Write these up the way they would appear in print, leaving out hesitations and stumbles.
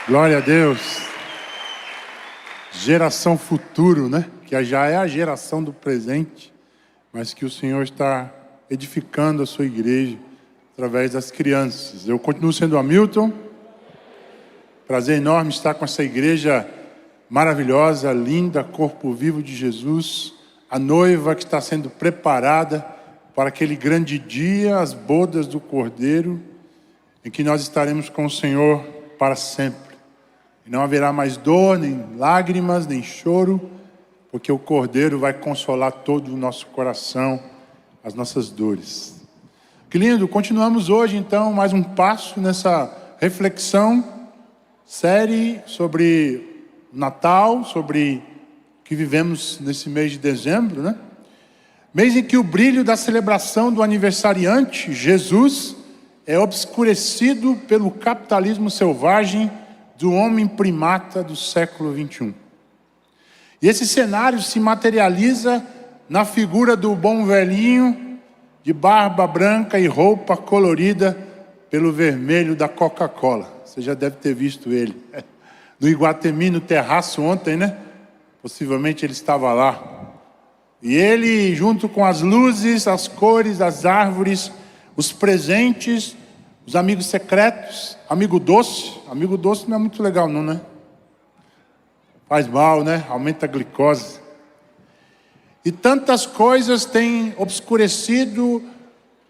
Glória a Deus. Geração futuro, né? Que já é a geração do presente, mas que o Senhor está edificando a sua igreja através das crianças. Eu continuo sendo Hamilton. Prazer enorme estar com essa igreja maravilhosa, linda, corpo vivo de Jesus, a noiva que está sendo preparada para aquele grande dia, as bodas do Cordeiro, em que nós estaremos com o Senhor para sempre. E não haverá mais dor, nem lágrimas, nem choro, porque o Cordeiro vai consolar todo o nosso coração, as nossas dores. Que lindo! Continuamos hoje, então, mais um passo nessa reflexão, série sobre Natal, sobre o que vivemos nesse mês de dezembro, né? Mês em que o brilho da celebração do aniversariante, Jesus, é obscurecido pelo capitalismo selvagem do homem primata do século XXI. E esse cenário se materializa na figura do bom velhinho, de barba branca e roupa colorida pelo vermelho da Coca-Cola. Você já deve ter visto ele no Iguatemi, no terraço ontem, né? Possivelmente ele estava lá. E ele, junto com as luzes, as cores, as árvores, os presentes, os amigos secretos, amigo doce não é muito legal não, né? Faz mal, né? Aumenta a glicose. E tantas coisas têm obscurecido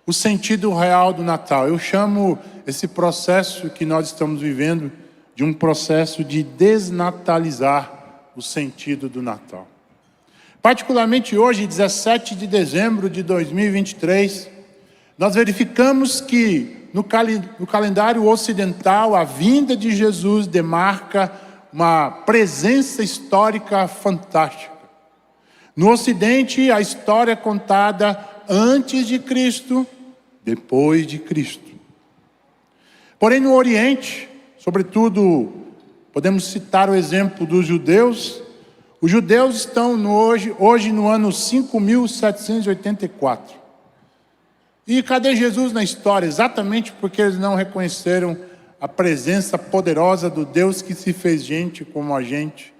o sentido real do Natal. Eu chamo esse processo que nós estamos vivendo de um processo de desnatalizar o sentido do Natal. Particularmente hoje, 17 de dezembro de 2023, nós verificamos que no calendário ocidental, a vinda de Jesus demarca uma presença histórica fantástica. No Ocidente, a história é contada antes de Cristo, depois de Cristo. Porém, no Oriente, sobretudo, podemos citar o exemplo dos judeus. Os judeus estão hoje no ano 5.784. E cadê Jesus na história? Exatamente porque eles não reconheceram a presença poderosa do Deus que se fez gente como a gente,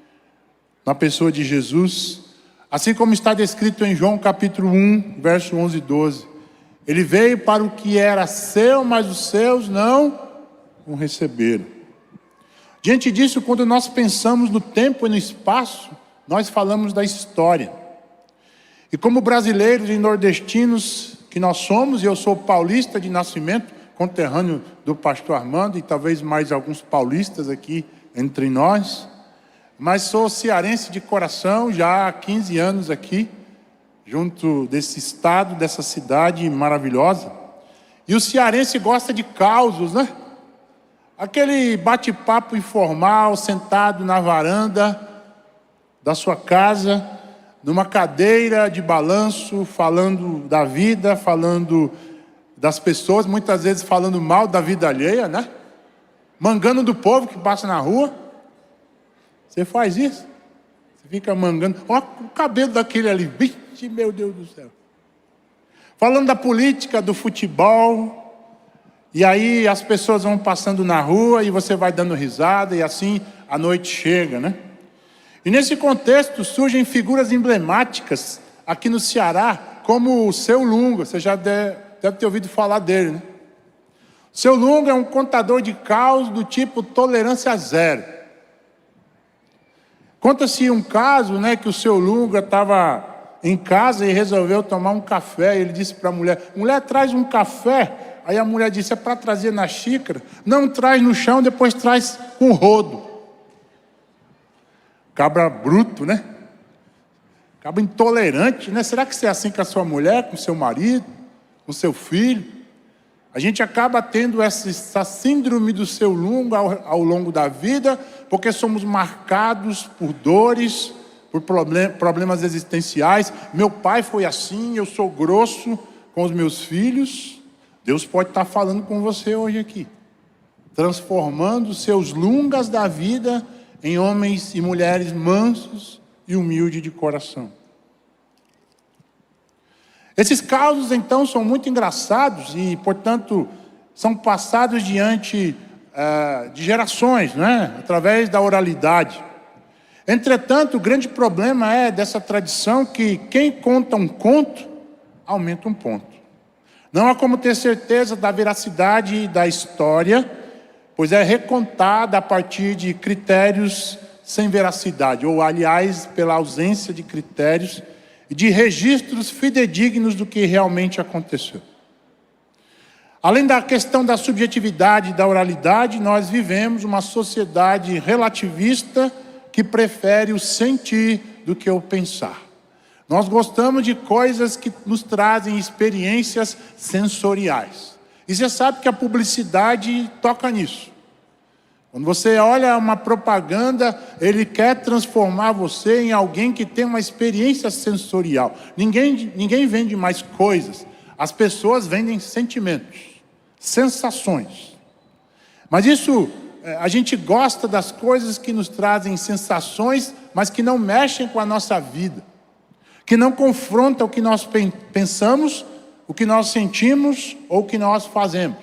na pessoa de Jesus. Assim como está descrito em João capítulo 1, verso 11 e 12. Ele veio para o que era seu, mas os seus não o receberam. Diante disso, quando nós pensamos no tempo e no espaço, nós falamos da história. E como brasileiros e nordestinos que nós somos, e eu sou paulista de nascimento, conterrâneo do pastor Armando, e talvez mais alguns paulistas aqui entre nós, mas sou cearense de coração, já há 15 anos aqui, junto desse estado, dessa cidade maravilhosa. E o cearense gosta de causos, né? Aquele bate-papo informal, sentado na varanda da sua casa, numa cadeira de balanço, falando da vida, falando das pessoas, muitas vezes falando mal da vida alheia, né? Mangando do povo que passa na rua. Você faz isso? Você fica mangando. Olha o cabelo daquele ali. Vixe, meu Deus do céu. Falando da política, do futebol. E aí as pessoas vão passando na rua e você vai dando risada e assim a noite chega, né? E nesse contexto surgem figuras emblemáticas aqui no Ceará, como o Seu Lunga. Você já deve ter ouvido falar dele, né? O Seu Lunga é um contador de caos do tipo tolerância zero. Conta-se um caso, né, que o Seu Lunga estava em casa e resolveu tomar um café. Ele disse para a mulher, traz um café. Aí a mulher disse, é para trazer na xícara? Não, traz no chão, depois traz com rodo. Cabra bruto, né? Cabra intolerante, né? Será que você é assim com a sua mulher, com o seu marido, com o seu filho? A gente acaba tendo essa síndrome do Seu Lunga ao longo da vida, porque somos marcados por dores, por problemas existenciais. Meu pai foi assim, eu sou grosso com os meus filhos. Deus pode estar falando com você hoje aqui, transformando os seus lungas da vida em homens e mulheres mansos e humildes de coração. Esses casos, então, são muito engraçados e, portanto, são passados diante de gerações, né? Através da oralidade. Entretanto, o grande problema é dessa tradição que quem conta um conto, aumenta um ponto. Não há como ter certeza da veracidade da história, pois é recontada a partir de critérios sem veracidade, ou aliás, pela ausência de critérios e de registros fidedignos do que realmente aconteceu. Além da questão da subjetividade e da oralidade, nós vivemos uma sociedade relativista que prefere o sentir do que o pensar. Nós gostamos de coisas que nos trazem experiências sensoriais. E você sabe que a publicidade toca nisso. Quando você olha uma propaganda, ele quer transformar você em alguém que tem uma experiência sensorial. Ninguém vende mais coisas. As pessoas vendem sentimentos, sensações. Mas isso, a gente gosta das coisas que nos trazem sensações, mas que não mexem com a nossa vida. Que não confrontam o que nós pensamos, o que nós sentimos ou o que nós fazemos.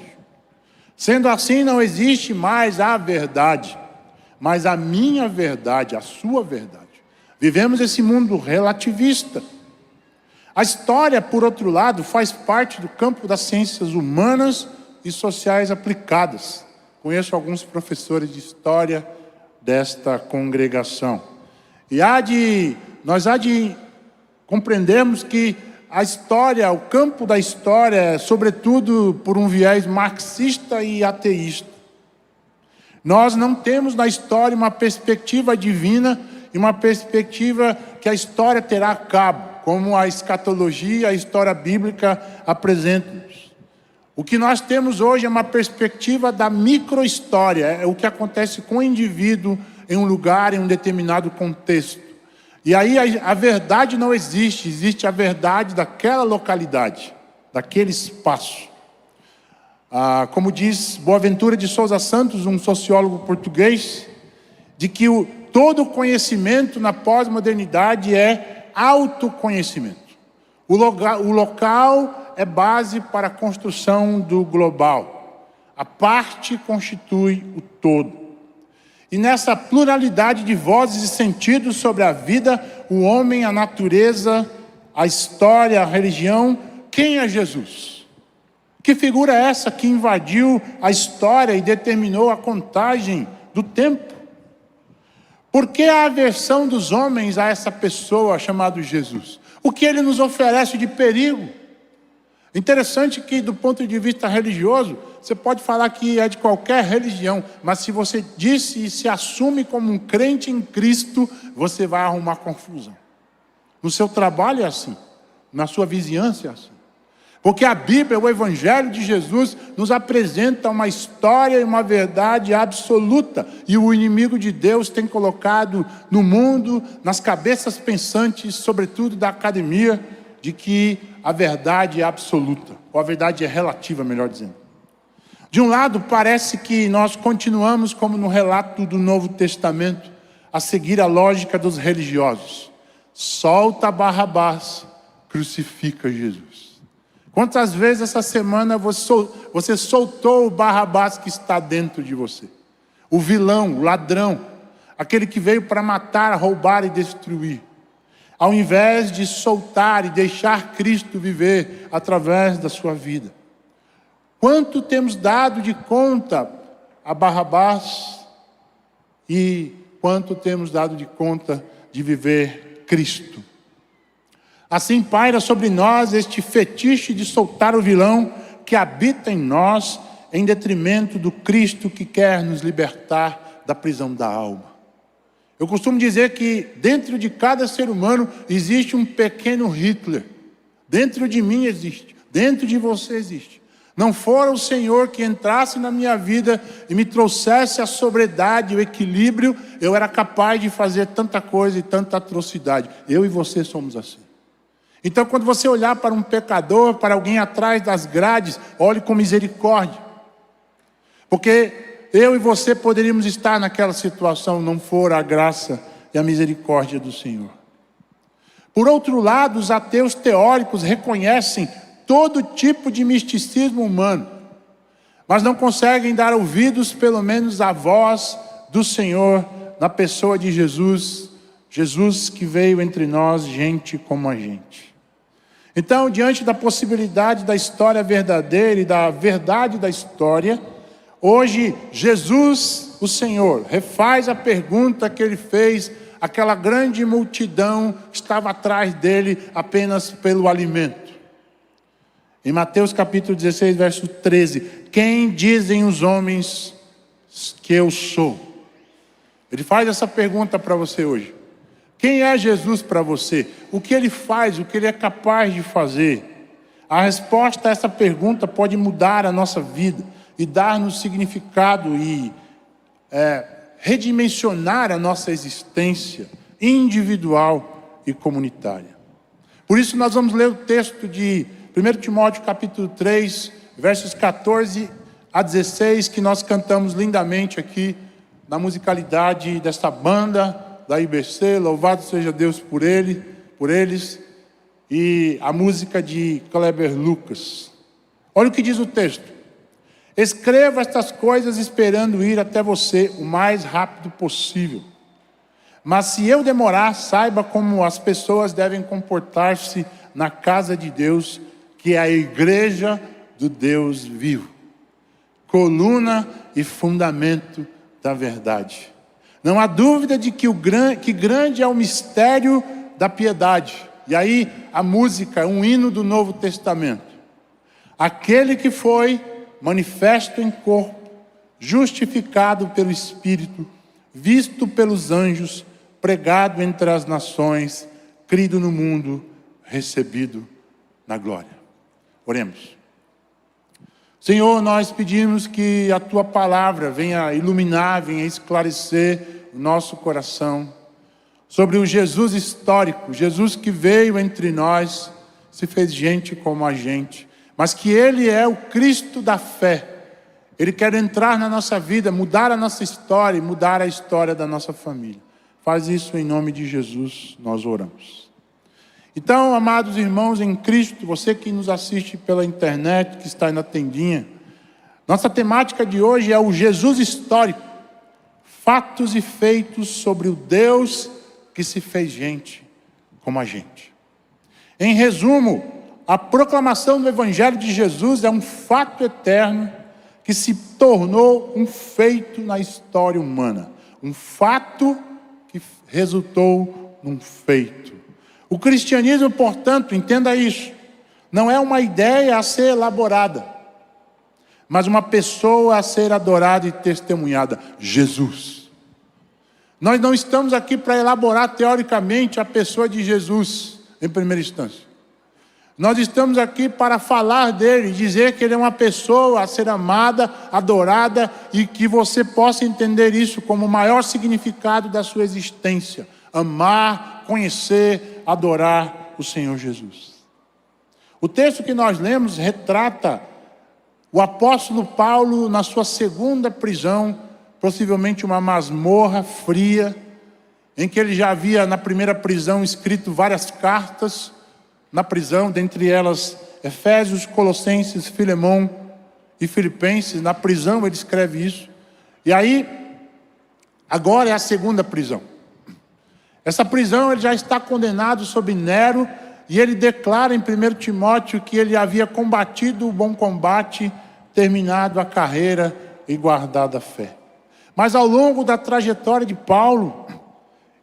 Sendo assim, não existe mais a verdade, mas a minha verdade, a sua verdade. Vivemos esse mundo relativista. A história, por outro lado, faz parte do campo das ciências humanas e sociais aplicadas. Conheço alguns professores de história desta congregação. E nós compreendermos que a história, o campo da história, é sobretudo por um viés marxista e ateísta. Nós não temos na história uma perspectiva divina e uma perspectiva que a história terá cabo, como a escatologia, a história bíblica apresentam-nos. O que nós temos hoje é uma perspectiva da micro-história, é o que acontece com o indivíduo em um lugar, em um determinado contexto. E aí a verdade não existe, existe a verdade daquela localidade, daquele espaço. Como diz Boaventura de Souza Santos, um sociólogo português, de que todo conhecimento na pós-modernidade é autoconhecimento. O local é base para a construção do global. A parte constitui o todo. E nessa pluralidade de vozes e sentidos sobre a vida, o homem, a natureza, a história, a religião, quem é Jesus? Que figura é essa que invadiu a história e determinou a contagem do tempo? Por que a aversão dos homens a essa pessoa chamada Jesus? O que ele nos oferece de perigo? Interessante que, do ponto de vista religioso, você pode falar que é de qualquer religião, mas se você disse e se assume como um crente em Cristo, você vai arrumar confusão. No seu trabalho é assim, na sua vizinhança é assim. Porque a Bíblia, o Evangelho de Jesus, nos apresenta uma história e uma verdade absoluta. E o inimigo de Deus tem colocado no mundo, nas cabeças pensantes, sobretudo da academia, de que a verdade é absoluta, ou a verdade é relativa, melhor dizendo. De um lado, parece que nós continuamos, como no relato do Novo Testamento, a seguir a lógica dos religiosos. Solta Barrabás, crucifica Jesus. Quantas vezes essa semana você soltou o Barrabás que está dentro de você? O vilão, o ladrão, aquele que veio para matar, roubar e destruir. Ao invés de soltar e deixar Cristo viver através da sua vida. Quanto temos dado de conta a Barrabás e quanto temos dado de conta de viver Cristo. Assim paira sobre nós este fetiche de soltar o vilão que habita em nós, em detrimento do Cristo que quer nos libertar da prisão da alma. Eu costumo dizer que dentro de cada ser humano existe um pequeno Hitler. Dentro de mim existe, dentro de você existe. Não fora o Senhor que entrasse na minha vida e me trouxesse a sobriedade, o equilíbrio, eu era capaz de fazer tanta coisa e tanta atrocidade. Eu e você somos assim. Então, quando você olhar para um pecador, para alguém atrás das grades, olhe com misericórdia. Porque eu e você poderíamos estar naquela situação, não for a graça e a misericórdia do Senhor. Por outro lado, os ateus teóricos reconhecem todo tipo de misticismo humano. mas não conseguem dar ouvidos, pelo menos, à voz do Senhor, na pessoa de Jesus, Jesus que veio entre nós, gente como a gente. Então, diante da possibilidade da história verdadeira e da verdade da história, hoje Jesus, o Senhor, refaz a pergunta que ele fez àquela grande multidão que estava atrás dele apenas pelo alimento. Em Mateus capítulo 16, verso 13, quem dizem os homens que eu sou? Ele faz essa pergunta para você hoje. Quem é Jesus para você? O que ele faz? O que ele é capaz de fazer? A resposta a essa pergunta pode mudar a nossa vida e dar-nos significado e redimensionar a nossa existência individual e comunitária. Por isso nós vamos ler o texto de 1 Timóteo capítulo 3, versos 14 a 16, que nós cantamos lindamente aqui na musicalidade desta banda da IBC, louvado seja Deus por eles, e a música de Kleber Lucas. Olha o que diz o texto: escreva estas coisas esperando ir até você o mais rápido possível. Mas se eu demorar, saiba como as pessoas devem comportar-se na casa de Deus, que é a igreja do Deus vivo, coluna e fundamento da verdade. Não há dúvida de que grande é o mistério da piedade. E aí a música, um hino do Novo Testamento. Aquele que foi manifesto em corpo, justificado pelo Espírito, visto pelos anjos, pregado entre as nações, crido no mundo, recebido na glória. Oremos. Senhor, nós pedimos que a Tua palavra venha iluminar, venha esclarecer o nosso coração sobre o Jesus histórico, Jesus que veio entre nós, se fez gente como a gente, mas que Ele é o Cristo da fé. Ele quer entrar na nossa vida, mudar a nossa história e mudar a história da nossa família. Faz isso em nome de Jesus, nós oramos. Então, amados irmãos em Cristo, você que nos assiste pela internet, que está aí na tendinha, nossa temática de hoje é o Jesus histórico, fatos e feitos sobre o Deus que se fez gente como a gente. Em resumo, a proclamação do Evangelho de Jesus é um fato eterno que se tornou um feito na história humana. Um fato que resultou num feito. O cristianismo, portanto, entenda isso, não é uma ideia a ser elaborada, mas uma pessoa a ser adorada e testemunhada, Jesus. Nós não estamos aqui para elaborar teoricamente a pessoa de Jesus, em primeira instância. Nós estamos aqui para falar dele, dizer que ele é uma pessoa a ser amada, adorada, e que você possa entender isso como o maior significado da sua existência. Amar, conhecer, adorar o Senhor Jesus. O texto que nós lemos retrata o apóstolo Paulo na sua segunda prisão, possivelmente uma masmorra fria, em que ele já havia na primeira prisão escrito várias cartas na prisão, dentre elas Efésios, Colossenses, Filemão e Filipenses. Na prisão ele escreve isso. E aí, agora é a segunda prisão. Essa prisão ele já está condenado sob Nero, e ele declara em 1 Timóteo que ele havia combatido o bom combate, terminado a carreira e guardado a fé. Mas ao longo da trajetória de Paulo,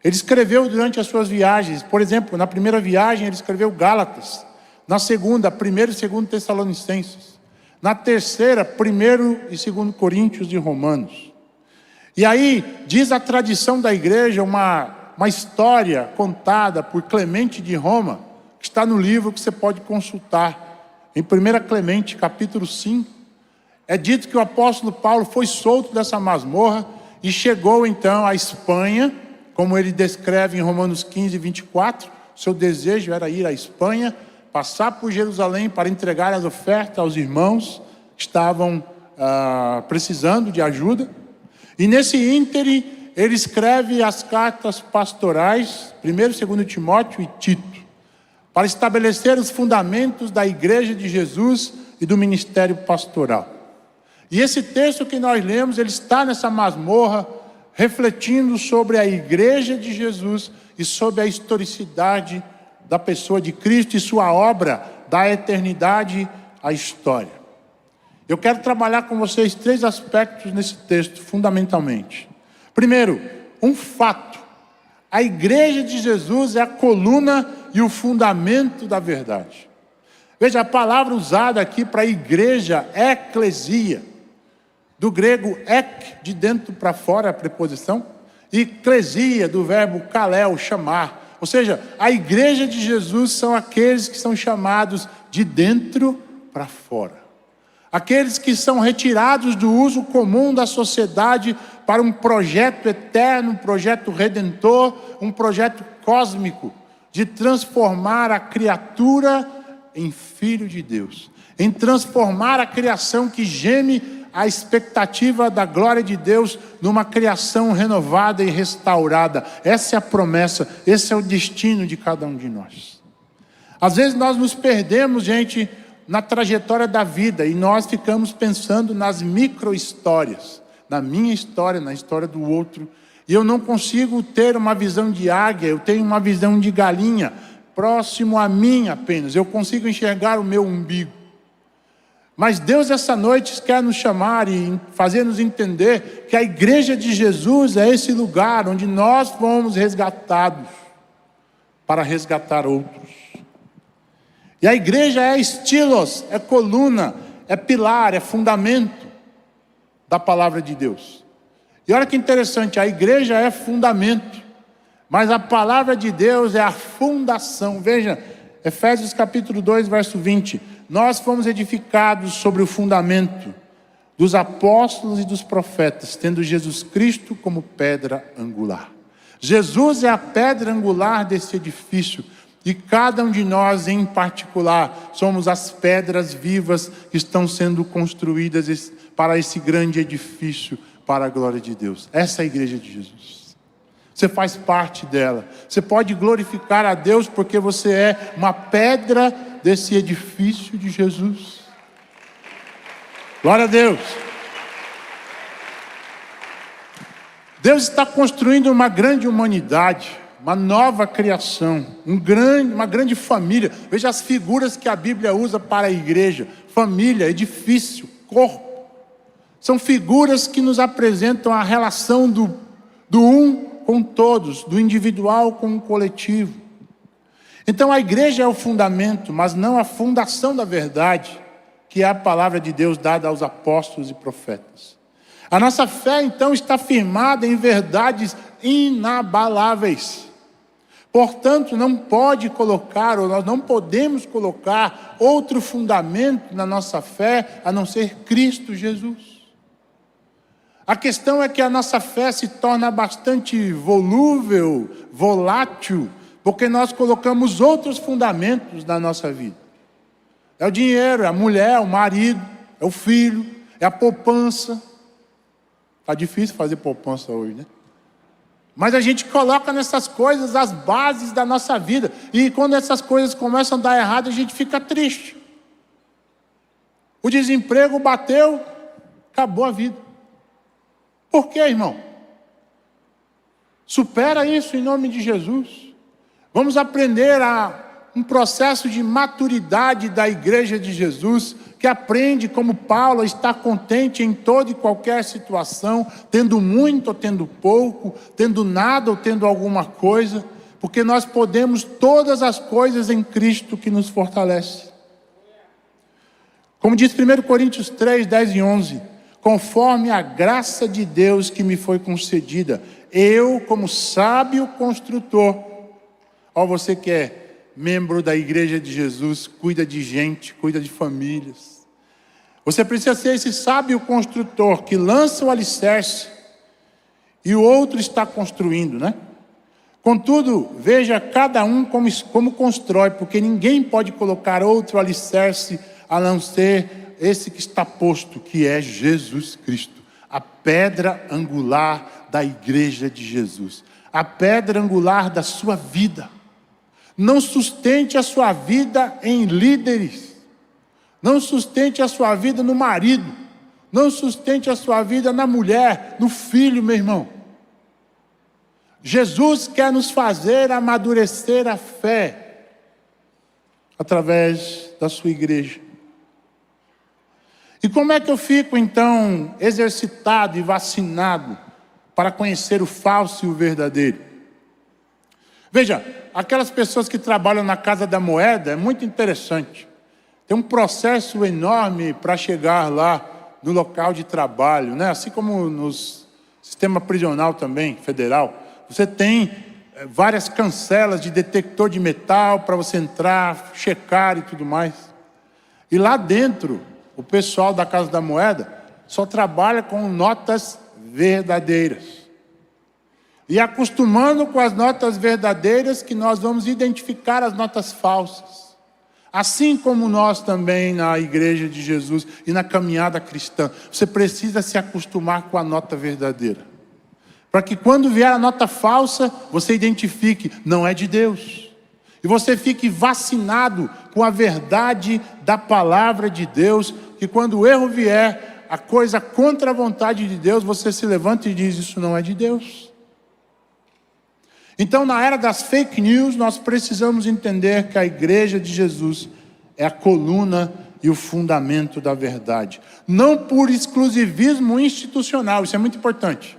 ele escreveu durante as suas viagens. Por exemplo, na primeira viagem ele escreveu Gálatas, na segunda, 1º e 2º Tessalonicenses, na terceira, 1º e 2º Coríntios e Romanos. E aí diz a tradição da igreja uma história contada por Clemente de Roma, que está no livro que você pode consultar. Em 1 Clemente, capítulo 5, é dito que o apóstolo Paulo foi solto dessa masmorra e chegou então à Espanha, como ele descreve em Romanos 15, 24. Seu desejo era ir à Espanha, passar por Jerusalém para entregar as ofertas aos irmãos que estavam precisando de ajuda. E nesse ínterim, ele escreve as cartas pastorais, 1º e 2º Timóteo e Tito, para estabelecer os fundamentos da igreja de Jesus e do ministério pastoral. E esse texto que nós lemos, ele está nessa masmorra, refletindo sobre a igreja de Jesus e sobre a historicidade da pessoa de Cristo e sua obra da eternidade à história. Eu quero trabalhar com vocês 3 aspectos nesse texto, fundamentalmente. Primeiro, um fato. A igreja de Jesus é a coluna e o fundamento da verdade. Veja, a palavra usada aqui para igreja é eclesia. Do grego ek, de dentro para fora, a preposição, e eclesia, do verbo kalel, chamar. Ou seja, a igreja de Jesus são aqueles que são chamados de dentro para fora. Aqueles que são retirados do uso comum da sociedade para um projeto eterno, um projeto redentor, um projeto cósmico, de transformar a criatura em filho de Deus, em transformar a criação que geme a expectativa da glória de Deus numa criação renovada e restaurada. Essa é a promessa, esse é o destino de cada um de nós. Às vezes nós nos perdemos, gente, na trajetória da vida e nós ficamos pensando nas micro-histórias, na minha história, na história do outro, e eu não consigo ter uma visão de águia, eu tenho uma visão de galinha, próximo a mim apenas, eu consigo enxergar o meu umbigo. Mas Deus essa noite quer nos chamar e fazer-nos entender que a igreja de Jesus é esse lugar onde nós fomos resgatados para resgatar outros. E a igreja é estilos, é coluna, é pilar, é fundamento da palavra de Deus. E olha que interessante, a igreja é fundamento, mas a palavra de Deus é a fundação. Veja, Efésios capítulo 2, verso 20. Nós fomos edificados sobre o fundamento dos apóstolos e dos profetas, tendo Jesus Cristo como pedra angular. Jesus é a pedra angular desse edifício, e cada um de nós em particular somos as pedras vivas que estão sendo construídas para esse grande edifício, para a glória de Deus. Essa é a igreja de Jesus. Você faz parte dela. Você pode glorificar a Deus porque você é uma pedra desse edifício de Jesus. Glória a Deus. Deus está construindo uma grande humanidade, uma nova criação, uma grande família. Veja as figuras que a Bíblia usa para a igreja: família, edifício, corpo. São figuras que nos apresentam a relação do um com todos, do individual com o coletivo. Então a igreja é o fundamento, mas não a fundação da verdade, que é a palavra de Deus dada aos apóstolos e profetas. A nossa fé então está firmada em verdades inabaláveis. Portanto, não pode colocar, ou nós não podemos colocar outro fundamento na nossa fé, a não ser Cristo Jesus. A questão é que a nossa fé se torna bastante volúvel, volátil, porque nós colocamos outros fundamentos na nossa vida. É o dinheiro, é a mulher, é o marido, é o filho, é a poupança. Está difícil fazer poupança hoje, né? Mas a gente coloca nessas coisas as bases da nossa vida. E quando essas coisas começam a dar errado, a gente fica triste. O desemprego bateu, acabou a vida. Por quê, irmão? Supera isso em nome de Jesus. Vamos aprender um processo de maturidade da igreja de Jesus, que aprende como Paulo a estar contente em toda e qualquer situação, tendo muito ou tendo pouco, tendo nada ou tendo alguma coisa, porque nós podemos todas as coisas em Cristo que nos fortalece. Como diz 1 Coríntios 3, 10 e 11, conforme a graça de Deus que me foi concedida, eu, como sábio construtor, ó, você que é membro da igreja de Jesus, cuida de gente, cuida de famílias. Você precisa ser esse sábio construtor que lança o alicerce e o outro está construindo, né? Contudo, veja cada um como constrói, porque ninguém pode colocar outro alicerce a não ser esse que está posto, que é Jesus Cristo, a pedra angular da igreja de Jesus, a pedra angular da sua vida. Não sustente a sua vida em líderes. Não sustente a sua vida no marido, Não sustente a sua vida na mulher, no filho, meu irmão. Jesus quer nos fazer amadurecer a fé através da sua igreja. E como é que eu fico, então, exercitado e vacinado para conhecer o falso e o verdadeiro? Veja, aquelas pessoas que trabalham na Casa da Moeda, é muito interessante. Tem um processo enorme para chegar lá no local de trabalho, né? Assim como no sistema prisional também, federal. Você tem várias cancelas de detector de metal para você entrar, checar e tudo mais. E lá dentro, o pessoal da Casa da Moeda só trabalha com notas verdadeiras. E acostumando com as notas verdadeiras que nós vamos identificar as notas falsas. Assim como nós também na Igreja de Jesus e na caminhada cristã, você precisa se acostumar com a nota verdadeira. Para que quando vier a nota falsa, você identifique, não é de Deus. E você fique vacinado com a verdade da palavra de Deus, que quando o erro vier, a coisa contra a vontade de Deus, você se levanta e diz, isso não é de Deus. Então, na era das fake news, nós precisamos entender que a Igreja de Jesus é a coluna e o fundamento da verdade. Não por exclusivismo institucional, isso é muito importante.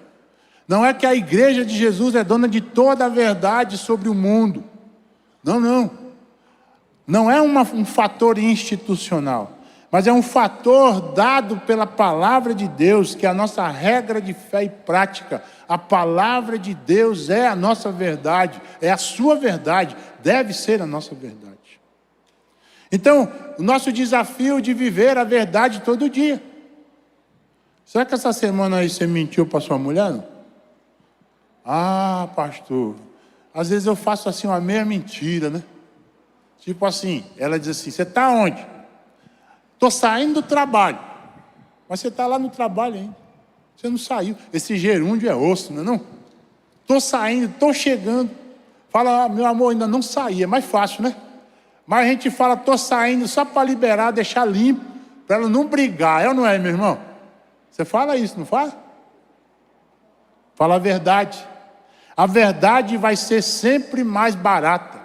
Não é que a Igreja de Jesus é dona de toda a verdade sobre o mundo. Não, não. Não é um fator institucional, mas é um fator dado pela palavra de Deus, que é a nossa regra de fé e prática. A palavra de Deus é a nossa verdade, é a sua verdade, deve ser a nossa verdade. Então, o nosso desafio de viver a verdade todo dia. Será que essa semana aí você mentiu para sua mulher? Não? Ah, pastor, às vezes eu faço assim uma meia mentira, né? Tipo assim, ela diz assim, você está onde? Estou saindo do trabalho. Mas você está lá no trabalho ainda. Você não saiu. Esse gerúndio é osso, não é não? Estou saindo, estou chegando. Fala, meu amor, ainda não saí. É mais fácil, né? Mas a gente fala, estou saindo só para liberar, deixar limpo, para ela não brigar. É ou não é, meu irmão? Você fala isso, não fala? Fala a verdade. A verdade vai ser sempre mais barata.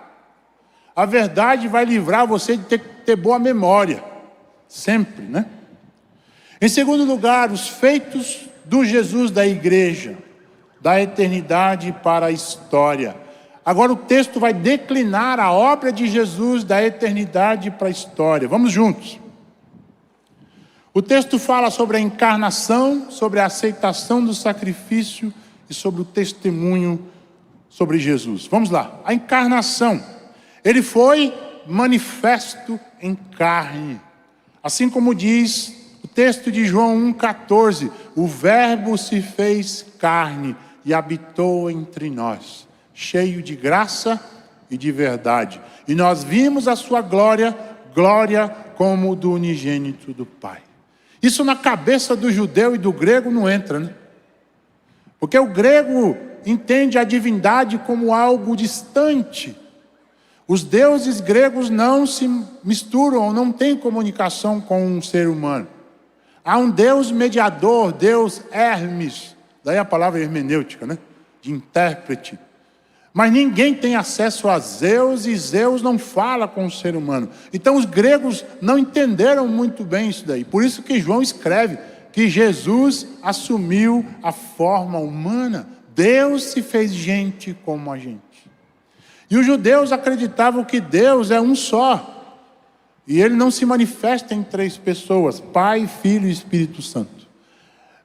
A verdade vai livrar você de ter boa memória. Sempre, né? Em segundo lugar, os feitos do Jesus da igreja, da eternidade para a história. Agora o texto vai declinar a obra de Jesus da eternidade para a história. Vamos juntos. O texto fala sobre a encarnação, sobre a aceitação do sacrifício e sobre o testemunho sobre Jesus. Vamos lá. A encarnação. Ele foi manifesto em carne. Assim como diz o texto de João 1,14, o Verbo se fez carne e habitou entre nós, cheio de graça e de verdade. E nós vimos a sua glória, glória como do unigênito do Pai. Isso na cabeça do judeu e do grego não entra, né? Porque o grego entende a divindade como algo distante. Os deuses gregos não se misturam, não têm comunicação com um ser humano. Há um Deus mediador, Deus Hermes, daí a palavra hermenêutica, né? De intérprete. Mas ninguém tem acesso a Zeus e Zeus não fala com o ser humano. Então os gregos não entenderam muito bem isso daí. Por isso que João escreve que Jesus assumiu a forma humana. Deus se fez gente como a gente. E os judeus acreditavam que Deus é um só. E ele não se manifesta em três pessoas, Pai, Filho e Espírito Santo.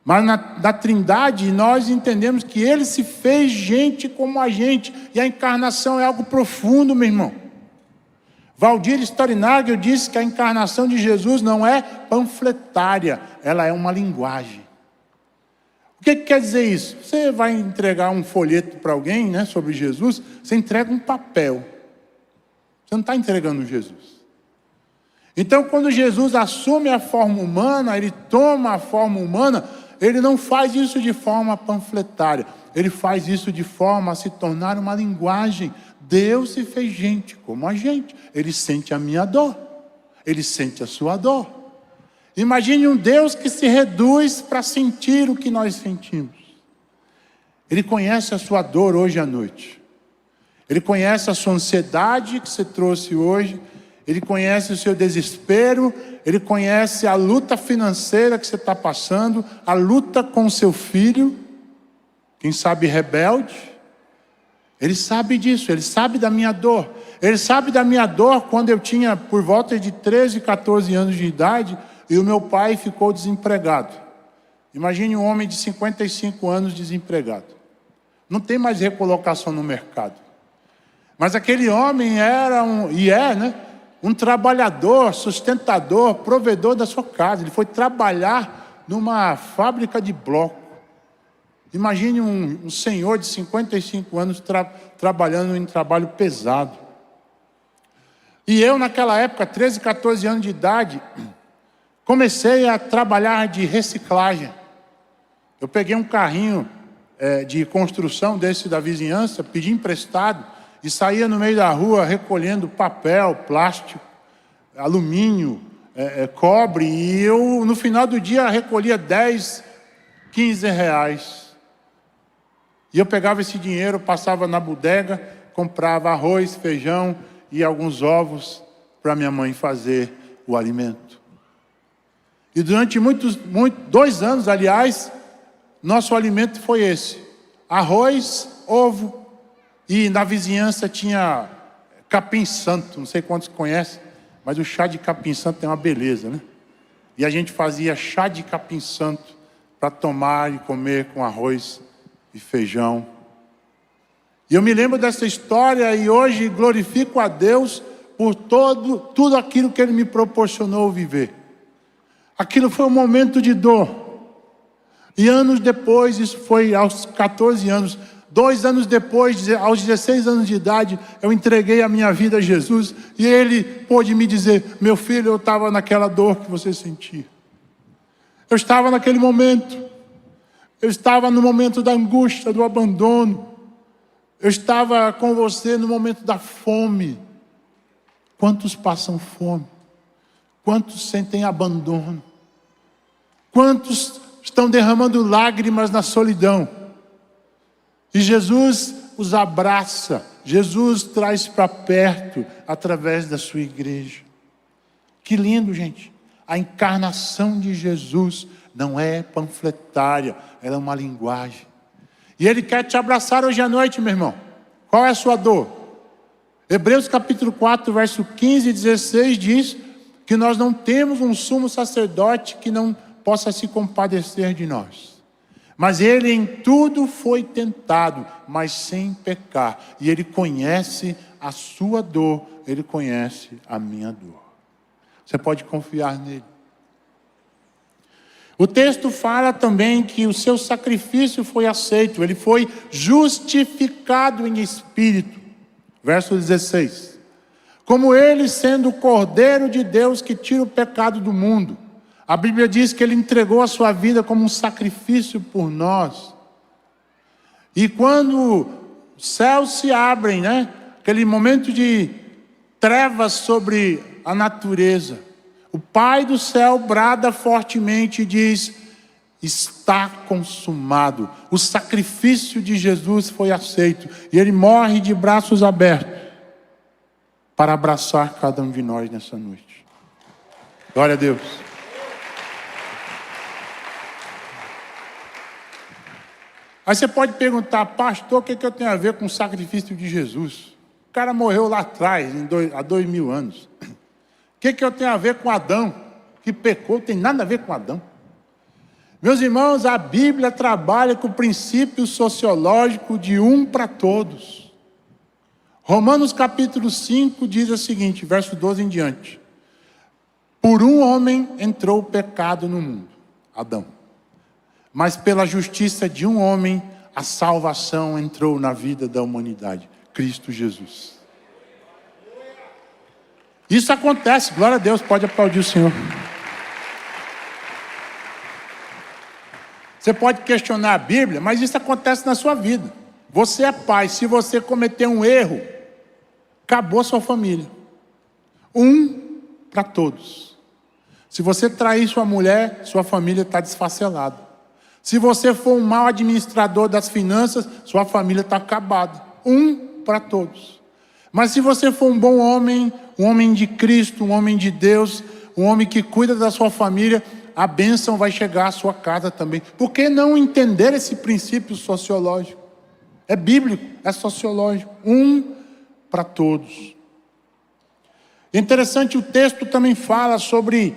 Mas na Trindade nós entendemos que ele se fez gente como a gente. E a encarnação é algo profundo, meu irmão. Valdir Storinagel disse que a encarnação de Jesus não é panfletária, ela é uma linguagem. O que quer dizer isso? Você vai entregar um folheto para alguém, né, sobre Jesus, você entrega um papel. Você não está entregando Jesus. Então, quando Jesus assume a forma humana, ele toma a forma humana, ele não faz isso de forma panfletária. Ele faz isso de forma a se tornar uma linguagem. Deus se fez gente como a gente. Ele sente a minha dor. Ele sente a sua dor. Imagine um Deus que se reduz para sentir o que nós sentimos. Ele conhece a sua dor hoje à noite. Ele conhece a sua ansiedade que você trouxe hoje. Ele conhece o seu desespero. Ele conhece a luta financeira que você está passando. A luta com o seu filho. Quem sabe rebelde. Ele sabe disso. Ele sabe da minha dor. Ele sabe da minha dor quando eu tinha por volta de 13, 14 anos de idade. E o meu pai ficou desempregado. Imagine um homem de 55 anos desempregado. Não tem mais recolocação no mercado. Mas aquele homem era um trabalhador, sustentador, provedor da sua casa. Ele foi trabalhar numa fábrica de bloco. Imagine um senhor de 55 anos trabalhando em trabalho pesado. E eu, naquela época, 13, 14 anos de idade, comecei a trabalhar de reciclagem. Eu peguei um carrinho de construção desse da vizinhança, pedi emprestado e saía no meio da rua recolhendo papel, plástico, alumínio, cobre, e eu no final do dia recolhia 10, 15 reais. E eu pegava esse dinheiro, passava na bodega, comprava arroz, feijão e alguns ovos para minha mãe fazer o alimento. E durante 2 anos, aliás, nosso alimento foi esse: arroz, ovo, e na vizinhança tinha capim santo, não sei quantos conhecem, mas o chá de capim santo é uma beleza, né? E a gente fazia chá de capim santo para tomar e comer com arroz e feijão. E eu me lembro dessa história e hoje glorifico a Deus por tudo aquilo que Ele me proporcionou viver. Aquilo foi um momento de dor. E anos depois, isso foi aos 14 anos, 2 anos depois, aos 16 anos de idade, eu entreguei a minha vida a Jesus. E Ele pôde me dizer: meu filho, eu estava naquela dor que você sentia. Eu estava naquele momento. Eu estava no momento da angústia, do abandono. Eu estava com você no momento da fome. Quantos passam fome? Quantos sentem abandono? Quantos estão derramando lágrimas na solidão? E Jesus os abraça. Jesus traz para perto através da sua igreja. Que lindo, gente. A encarnação de Jesus não é panfletária, ela é uma linguagem. E Ele quer te abraçar hoje à noite, meu irmão. Qual é a sua dor? Hebreus capítulo 4, verso 15 e 16 diz que nós não temos um sumo sacerdote que não possa se compadecer de nós. Mas Ele em tudo foi tentado, mas sem pecar. E Ele conhece a sua dor, Ele conhece a minha dor. Você pode confiar nele. O texto fala também que o seu sacrifício foi aceito, ele foi justificado em espírito. Verso 16. Como ele sendo o Cordeiro de Deus que tira o pecado do mundo. A Bíblia diz que ele entregou a sua vida como um sacrifício por nós. E quando os céus se abrem, aquele momento de trevas sobre a natureza, o Pai do céu brada fortemente e diz: está consumado. O sacrifício de Jesus foi aceito. E Ele morre de braços abertos para abraçar cada um de nós nessa noite. Glória a Deus. Aí você pode perguntar: pastor, o que eu tenho a ver com o sacrifício de Jesus? O cara morreu lá atrás, há 2000 anos. O que eu tenho a ver com Adão, que pecou? Não tem nada a ver com Adão. Meus irmãos, a Bíblia trabalha com o princípio sociológico de um para todos. Romanos capítulo 5 diz o seguinte, verso 12 em diante: por um homem entrou o pecado no mundo, Adão. Mas pela justiça de um homem, a salvação entrou na vida da humanidade, Cristo Jesus. Isso acontece, glória a Deus, pode aplaudir o Senhor. Você pode questionar a Bíblia, mas isso acontece na sua vida. Você é pai, se você cometer um erro, acabou a sua família. Um para todos. Se você trair sua mulher, sua família está desfacelada. Se você for um mau administrador das finanças, sua família está acabada. Um para todos. Mas se você for um bom homem, um homem de Cristo, um homem de Deus, um homem que cuida da sua família, a bênção vai chegar à sua casa também. Por que não entender esse princípio sociológico? É bíblico, é sociológico. Um para todos. Interessante, o texto também fala sobre,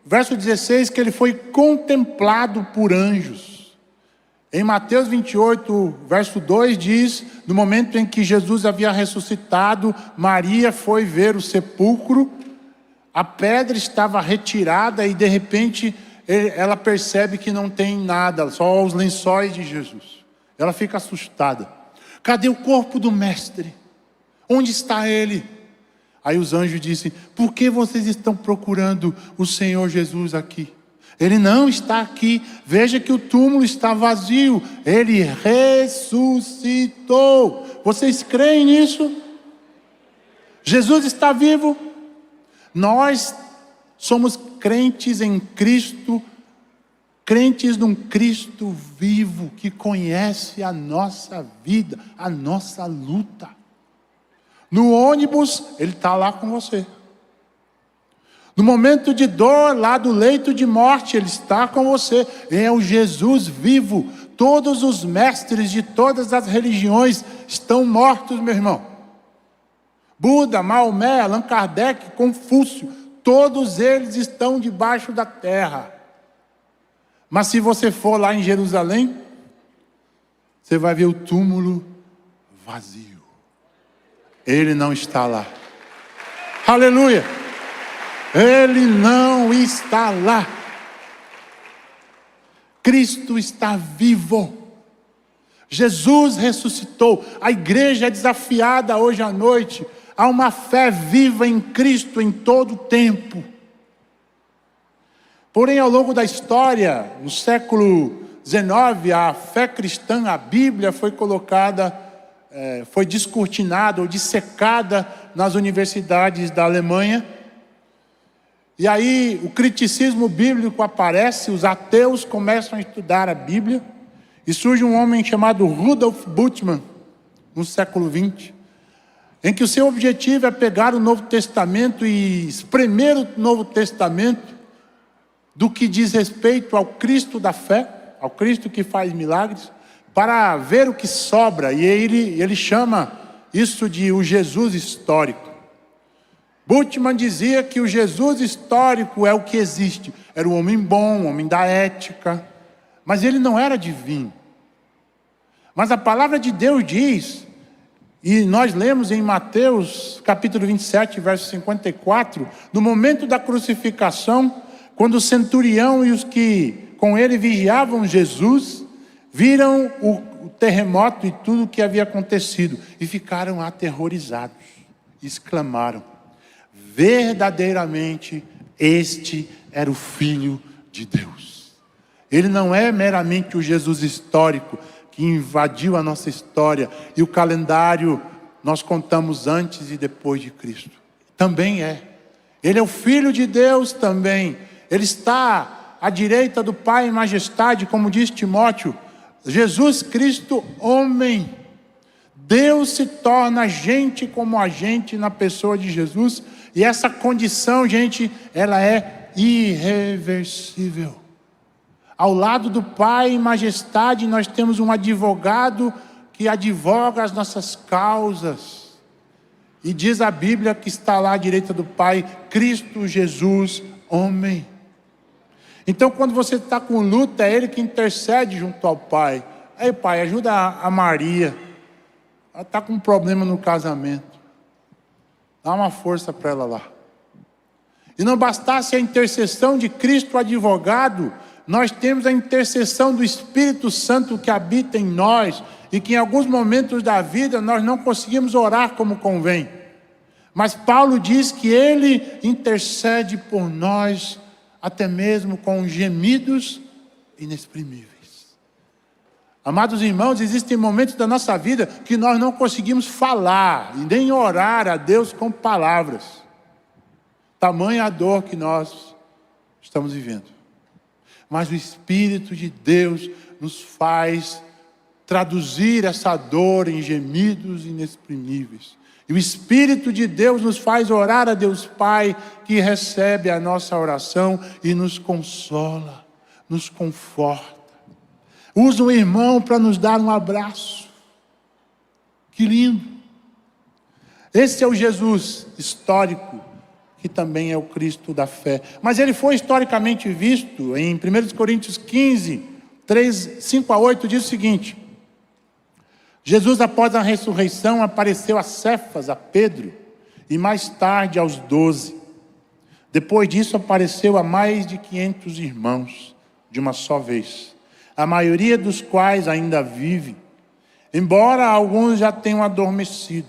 verso 16, que ele foi contemplado por anjos. Em Mateus 28, verso 2 diz, no momento em que Jesus havia ressuscitado, Maria foi ver o sepulcro, a pedra estava retirada e de repente ela percebe que não tem nada, só os lençóis de Jesus. Ela fica assustada. Cadê o corpo do mestre? Onde está ele? Aí os anjos dizem, por que vocês estão procurando o Senhor Jesus aqui? Ele não está aqui, veja que o túmulo está vazio, ele ressuscitou. Vocês creem nisso? Jesus está vivo? Nós somos crentes em Cristo, crentes num Cristo vivo, que conhece a nossa vida, a nossa luta. No ônibus, ele está lá com você. No momento de dor, lá do leito de morte, ele está com você. É o Jesus vivo. Todos os mestres de todas as religiões estão mortos, meu irmão. Buda, Maomé, Allan Kardec, Confúcio, todos eles estão debaixo da terra. Mas se você for lá em Jerusalém, você vai ver o túmulo vazio. Ele não está lá. Aleluia! Ele não está lá. Cristo está vivo. Jesus ressuscitou. A igreja é desafiada hoje à noite a uma fé viva em Cristo em todo o tempo. Porém, ao longo da história, no século XIX, a fé cristã, a Bíblia, foi colocada, foi descortinada ou dissecada nas universidades da Alemanha. E aí o criticismo bíblico aparece, os ateus começam a estudar a Bíblia, e surge um homem chamado Rudolf Bultmann, no século XX, em que o seu objetivo é pegar o Novo Testamento e espremer o Novo Testamento do que diz respeito ao Cristo da fé, ao Cristo que faz milagres, para ver o que sobra, e ele chama isso de o Jesus histórico. Bultmann dizia que o Jesus histórico é o que existe. Era um homem bom, um homem da ética, mas ele não era divino. Mas a palavra de Deus diz, e nós lemos em Mateus capítulo 27, verso 54, no momento da crucificação, quando o centurião e os que com ele vigiavam Jesus, viram o terremoto e tudo o que havia acontecido, e ficaram aterrorizados, exclamaram, verdadeiramente este era o Filho de Deus. Ele não é meramente o Jesus histórico que invadiu a nossa história e o calendário nós contamos antes e depois de Cristo. Também é. Ele é o Filho de Deus também. Ele está à direita do Pai em majestade, como diz Timóteo. Jesus Cristo, homem. Deus se torna gente como a gente na pessoa de Jesus. E essa condição, gente, ela é irreversível. Ao lado do Pai em majestade, nós temos um advogado que advoga as nossas causas. E diz a Bíblia que está lá à direita do Pai, Cristo Jesus, homem. Então, quando você está com luta, é Ele que intercede junto ao Pai. Ei, Pai, ajuda a Maria. Ela está com um problema no casamento. Dá uma força para ela lá. E não bastasse a intercessão de Cristo, o advogado, nós temos a intercessão do Espírito Santo que habita em nós, e que em alguns momentos da vida nós não conseguimos orar como convém. Mas Paulo diz que Ele intercede por nós, até mesmo com gemidos inexprimíveis. Amados irmãos, existem momentos da nossa vida que nós não conseguimos falar, e nem orar a Deus com palavras. Tamanha a dor que nós estamos vivendo. Mas o Espírito de Deus nos faz traduzir essa dor em gemidos inexprimíveis. E o Espírito de Deus nos faz orar a Deus Pai, que recebe a nossa oração e nos consola, nos conforta. Usa um irmão para nos dar um abraço. Que lindo! Esse é o Jesus histórico, que também é o Cristo da fé. Mas ele foi historicamente visto em 1 Coríntios 15, 5 a 8, diz o seguinte: Jesus, após a ressurreição, apareceu a Cefas, a Pedro, e mais tarde aos 12. Depois disso, apareceu a mais de 500 irmãos, de uma só vez, a maioria dos quais ainda vive, embora alguns já tenham adormecido.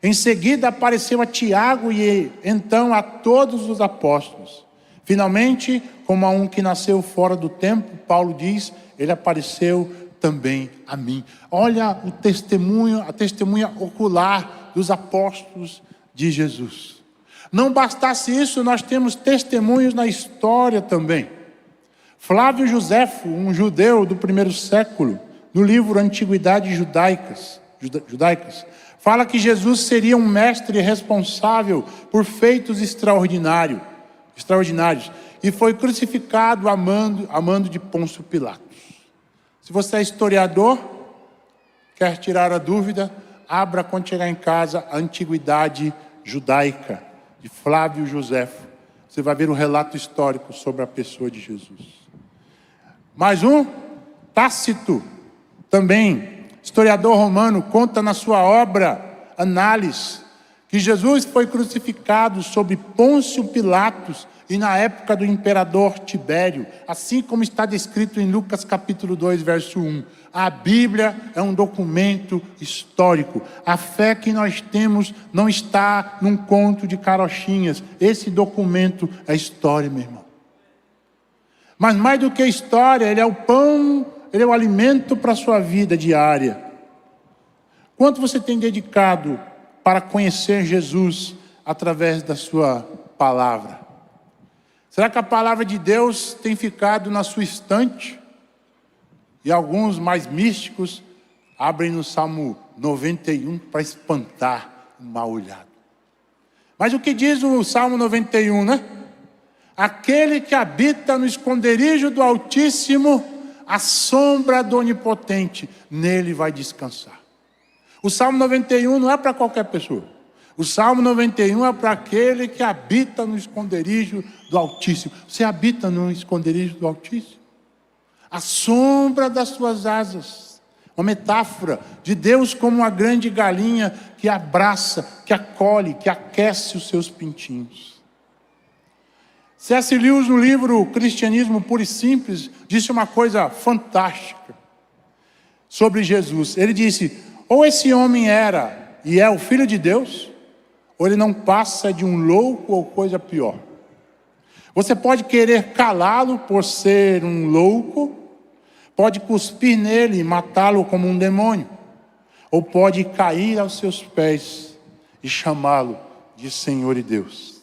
Em seguida, apareceu a Tiago e então a todos os apóstolos. Finalmente, como a um que nasceu fora do tempo, Paulo diz, ele apareceu também a mim. Olha o testemunho, a testemunha ocular dos apóstolos de Jesus. Não bastasse isso, nós temos testemunhos na história também. Flávio Joséfo, um judeu do primeiro século, no livro Antiguidades Judaicas, fala que Jesus seria um mestre responsável por feitos extraordinários, e foi crucificado a mando de Pôncio Pilatos. Se você é historiador, quer tirar a dúvida, abra quando chegar em casa a Antiguidade Judaica, de Flávio Joséfo. Você vai ver o relato histórico sobre a pessoa de Jesus. Mais um, Tácito, também historiador romano, conta na sua obra Análise, que Jesus foi crucificado sob Pôncio Pilatos e na época do imperador Tibério, assim como está descrito em Lucas capítulo 2, verso 1. A Bíblia é um documento histórico. A fé que nós temos não está num conto de carochinhas. Esse documento é história, meu irmão. Mas mais do que história, ele é o pão, ele é o alimento para a sua vida diária. Quanto você tem dedicado para conhecer Jesus através da sua palavra? Será que a palavra de Deus tem ficado na sua estante? E alguns mais místicos abrem no Salmo 91 para espantar o mal olhado. Mas o que diz o Salmo 91, né? Aquele que habita no esconderijo do Altíssimo, a sombra do Onipotente, nele vai descansar. O Salmo 91 não é para qualquer pessoa. O Salmo 91 é para aquele que habita no esconderijo do Altíssimo. Você habita no esconderijo do Altíssimo? A sombra das suas asas. Uma metáfora de Deus como uma grande galinha que abraça, que acolhe, que aquece os seus pintinhos. C.S. Lewis, no livro Cristianismo Puro e Simples, disse uma coisa fantástica sobre Jesus. Ele disse, ou esse homem era e é o Filho de Deus, ou ele não passa de um louco ou coisa pior. Você pode querer calá-lo por ser um louco, pode cuspir nele e matá-lo como um demônio, ou pode cair aos seus pés e chamá-lo de Senhor e Deus.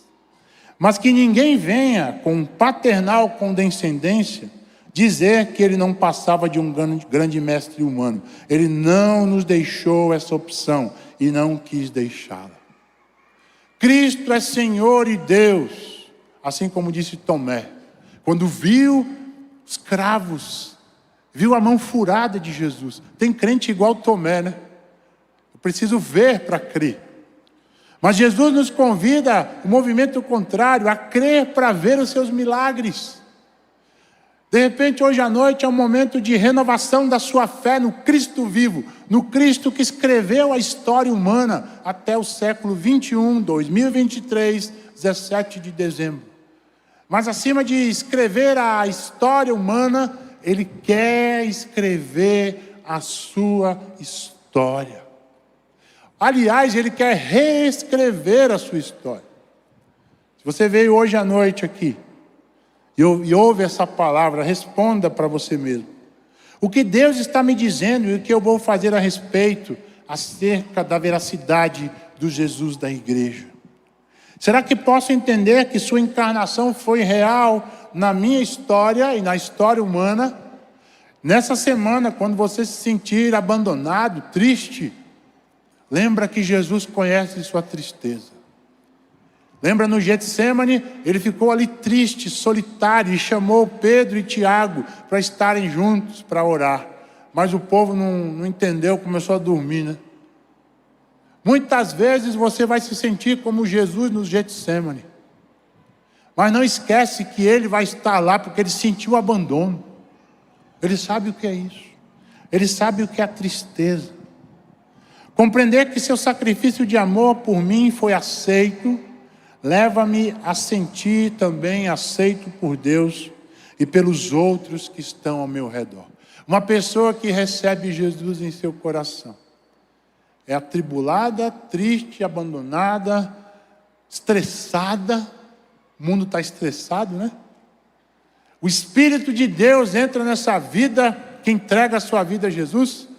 Mas que ninguém venha com paternal condescendência dizer que ele não passava de um grande mestre humano. Ele não nos deixou essa opção e não quis deixá-la. Cristo é Senhor e Deus, assim como disse Tomé, quando viu os cravos, viu a mão furada de Jesus. Tem crente igual Tomé, né? Eu preciso ver para crer. Mas Jesus nos convida, o movimento contrário, a crer para ver os seus milagres. De repente, hoje à noite é um momento de renovação da sua fé no Cristo vivo, no Cristo que escreveu a história humana até o século 21, 2023, 17 de dezembro. Mas acima de escrever a história humana, Ele quer escrever a sua história. Aliás, Ele quer reescrever a sua história. Se você veio hoje à noite aqui e ouve essa palavra, responda para você mesmo. O que Deus está me dizendo e o que eu vou fazer a respeito, acerca da veracidade do Jesus da igreja? Será que posso entender que sua encarnação foi real na minha história e na história humana, nessa semana, quando você se sentir abandonado, triste, lembra que Jesus conhece sua tristeza. Lembra no Getsêmani, ele ficou ali triste, solitário, e chamou Pedro e Tiago para estarem juntos, para orar. Mas o povo não entendeu, começou a dormir, né? Muitas vezes você vai se sentir como Jesus no Getsêmani. Mas não esquece que ele vai estar lá porque ele sentiu o abandono. Ele sabe o que é isso. Ele sabe o que é a tristeza. Compreender que seu sacrifício de amor por mim foi aceito, leva-me a sentir também aceito por Deus e pelos outros que estão ao meu redor. Uma pessoa que recebe Jesus em seu coração é atribulada, triste, abandonada, estressada. O mundo está estressado, né? O Espírito de Deus entra nessa vida, que entrega a sua vida a Jesus,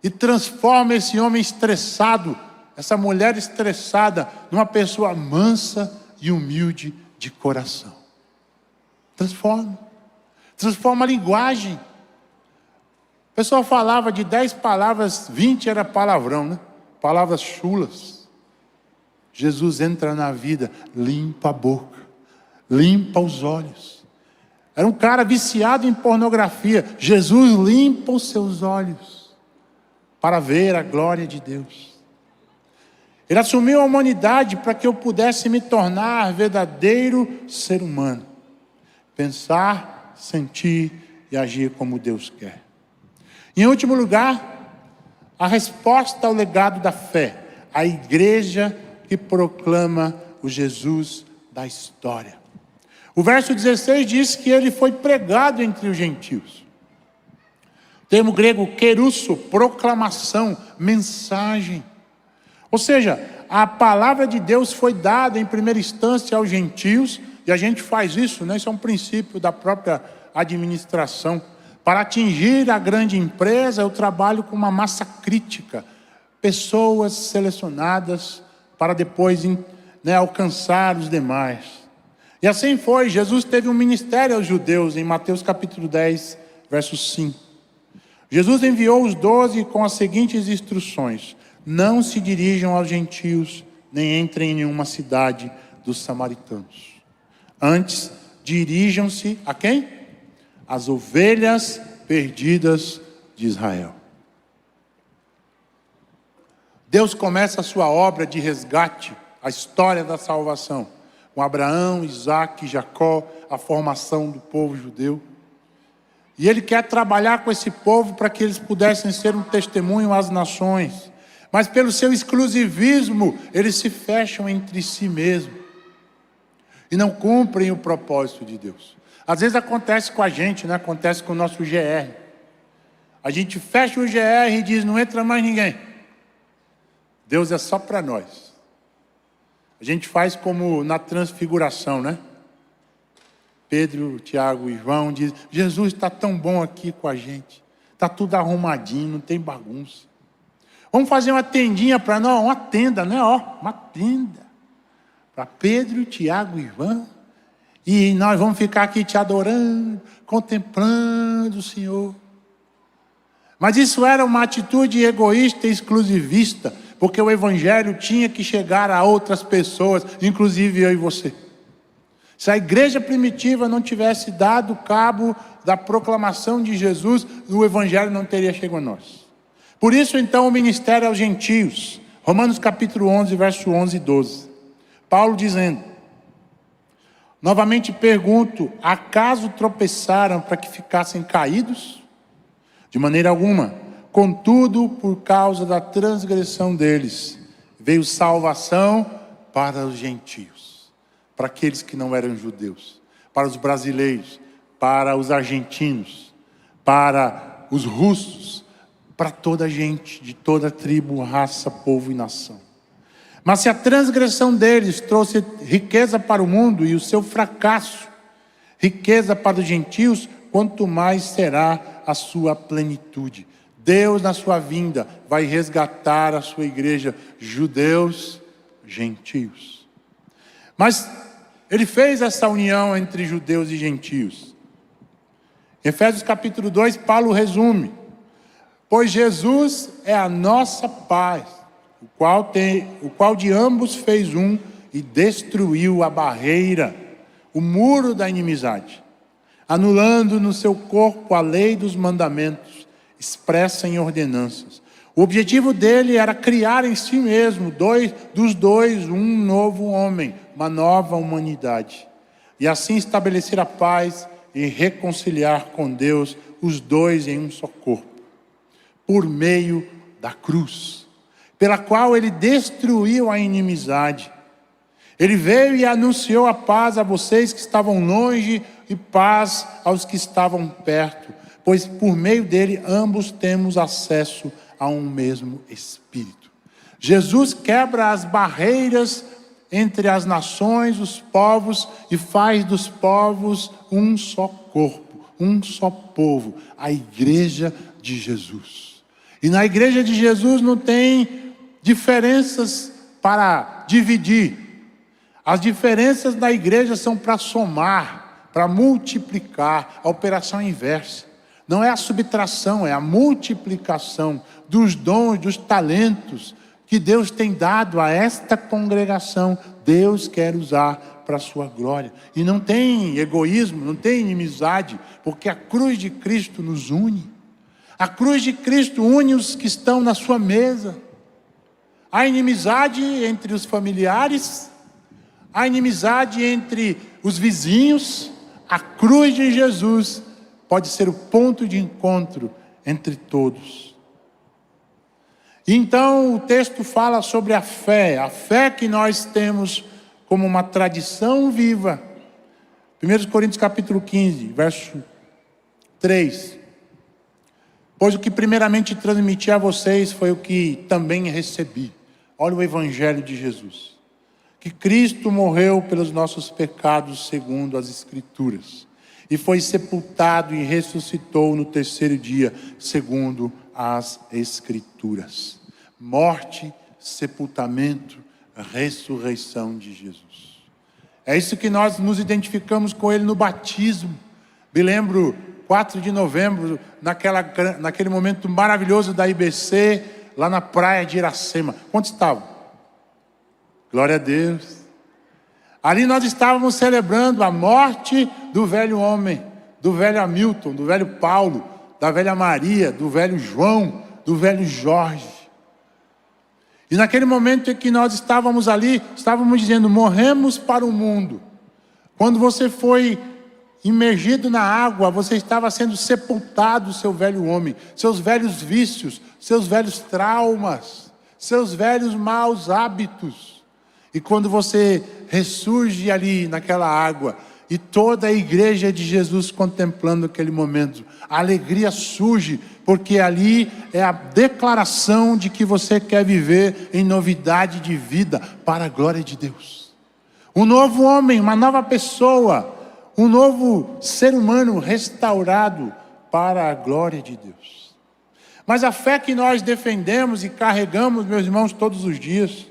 e transforma esse homem estressado, essa mulher estressada, numa pessoa mansa e humilde de coração. Transforma a linguagem. A pessoa falava de 10 palavras, 20 era palavrão, né? Palavras chulas. Jesus entra na vida, limpa a boca, limpa os olhos. Era um cara viciado em pornografia. Jesus limpa os seus olhos para ver a glória de Deus. Ele assumiu a humanidade para que eu pudesse me tornar verdadeiro ser humano. Pensar, sentir e agir como Deus quer. Em último lugar, a resposta ao legado da fé. A igreja que proclama o Jesus da história. O verso 16 diz que ele foi pregado entre os gentios. O termo grego kerusso, proclamação, mensagem. Ou seja, a palavra de Deus foi dada em primeira instância aos gentios, e a gente faz isso, né? Isso é um princípio da própria administração. Para atingir a grande empresa, eu trabalho com uma massa crítica, pessoas selecionadas para depois alcançar os demais. E assim foi, Jesus teve um ministério aos judeus, em Mateus capítulo 10, verso 5. Jesus enviou os 12 com as seguintes instruções: não se dirijam aos gentios, nem entrem em nenhuma cidade dos samaritanos. Antes, dirijam-se a quem? As ovelhas perdidas de Israel. Deus começa a sua obra de resgate, a história da salvação, com Abraão, Isaac, Jacó, a formação do povo judeu. E Ele quer trabalhar com esse povo para que eles pudessem ser um testemunho às nações. Mas pelo seu exclusivismo, eles se fecham entre si mesmos e não cumprem o propósito de Deus. Às vezes acontece com a gente, né? Acontece com o nosso GR. A gente fecha o GR e diz, não entra mais ninguém. Deus é só para nós. A gente faz como na transfiguração, né? Pedro, Tiago e João dizem, Jesus está tão bom aqui com a gente. Está tudo arrumadinho, não tem bagunça. Vamos fazer uma tendinha para nós, uma tenda, né? Uma tenda. Para Pedro, Tiago e João. E nós vamos ficar aqui te adorando, contemplando o Senhor. Mas isso era uma atitude egoísta e exclusivista, porque o Evangelho tinha que chegar a outras pessoas, inclusive eu e você. Se a igreja primitiva não tivesse dado cabo da proclamação de Jesus, o Evangelho não teria chegado a nós. Por isso, então, o ministério aos gentios. Romanos capítulo 11, verso 11 e 12. Paulo dizendo, novamente pergunto, acaso tropeçaram para que ficassem caídos? De maneira alguma. Contudo, por causa da transgressão deles, veio salvação para os gentios, para aqueles que não eram judeus, para os brasileiros, para os argentinos, para os russos, para toda a gente, de toda tribo, raça, povo e nação. Mas se a transgressão deles trouxe riqueza para o mundo e o seu fracasso, riqueza para os gentios, quanto mais será a sua plenitude. Deus, na sua vinda, vai resgatar a sua igreja, judeus, gentios. Mas Ele fez essa união entre judeus e gentios. Em Efésios capítulo 2, Paulo resume: pois Jesus é a nossa paz, o qual de ambos fez um e destruiu a barreira, o muro da inimizade, anulando no seu corpo a lei dos mandamentos, expressa em ordenanças. O objetivo dele era criar em si mesmo, dos dois, um novo homem, uma nova humanidade. E assim estabelecer a paz e reconciliar com Deus os dois em um só corpo, por meio da cruz, pela qual ele destruiu a inimizade. Ele veio e anunciou a paz a vocês que estavam longe e paz aos que estavam perto, pois por meio dele ambos temos acesso a um mesmo Espírito. Jesus quebra as barreiras entre as nações, os povos, e faz dos povos um só corpo, um só povo, a igreja de Jesus. E na igreja de Jesus não tem diferenças para dividir. As diferenças da igreja são para somar, para multiplicar, a operação inversa. Não é a subtração, é a multiplicação dos dons, dos talentos que Deus tem dado a esta congregação. Deus quer usar para a sua glória. E não tem egoísmo, não tem inimizade, porque a cruz de Cristo nos une. A cruz de Cristo une os que estão na sua mesa. Há inimizade entre os familiares, há inimizade entre os vizinhos. A cruz de Jesus pode ser o ponto de encontro entre todos. Então o texto fala sobre a fé que nós temos como uma tradição viva. 1 Coríntios capítulo 15, verso 3. Pois o que primeiramente transmiti a vocês foi o que também recebi. Olha o evangelho de Jesus. Que Cristo morreu pelos nossos pecados segundo as Escrituras, e foi sepultado e ressuscitou no terceiro dia, segundo as Escrituras. Morte, sepultamento, ressurreição de Jesus. É isso que nós nos identificamos com Ele no batismo. Me lembro, 4 de novembro, naquele momento maravilhoso da IBC, lá na praia de Iracema. Quantos estavam? Glória a Deus. Ali nós estávamos celebrando a morte do velho homem, do velho Hamilton, do velho Paulo, da velha Maria, do velho João, do velho Jorge. E naquele momento em que nós estávamos ali, estávamos dizendo: morremos para o mundo. Quando você foi imergido na água, você estava sendo sepultado, seu velho homem, seus velhos vícios, seus velhos traumas, seus velhos maus hábitos. E quando você ressurge ali naquela água, e toda a igreja de Jesus contemplando aquele momento, a alegria surge, porque ali é a declaração de que você quer viver em novidade de vida para a glória de Deus. Um novo homem, uma nova pessoa, um novo ser humano restaurado para a glória de Deus. Mas a fé que nós defendemos e carregamos, meus irmãos, todos os dias,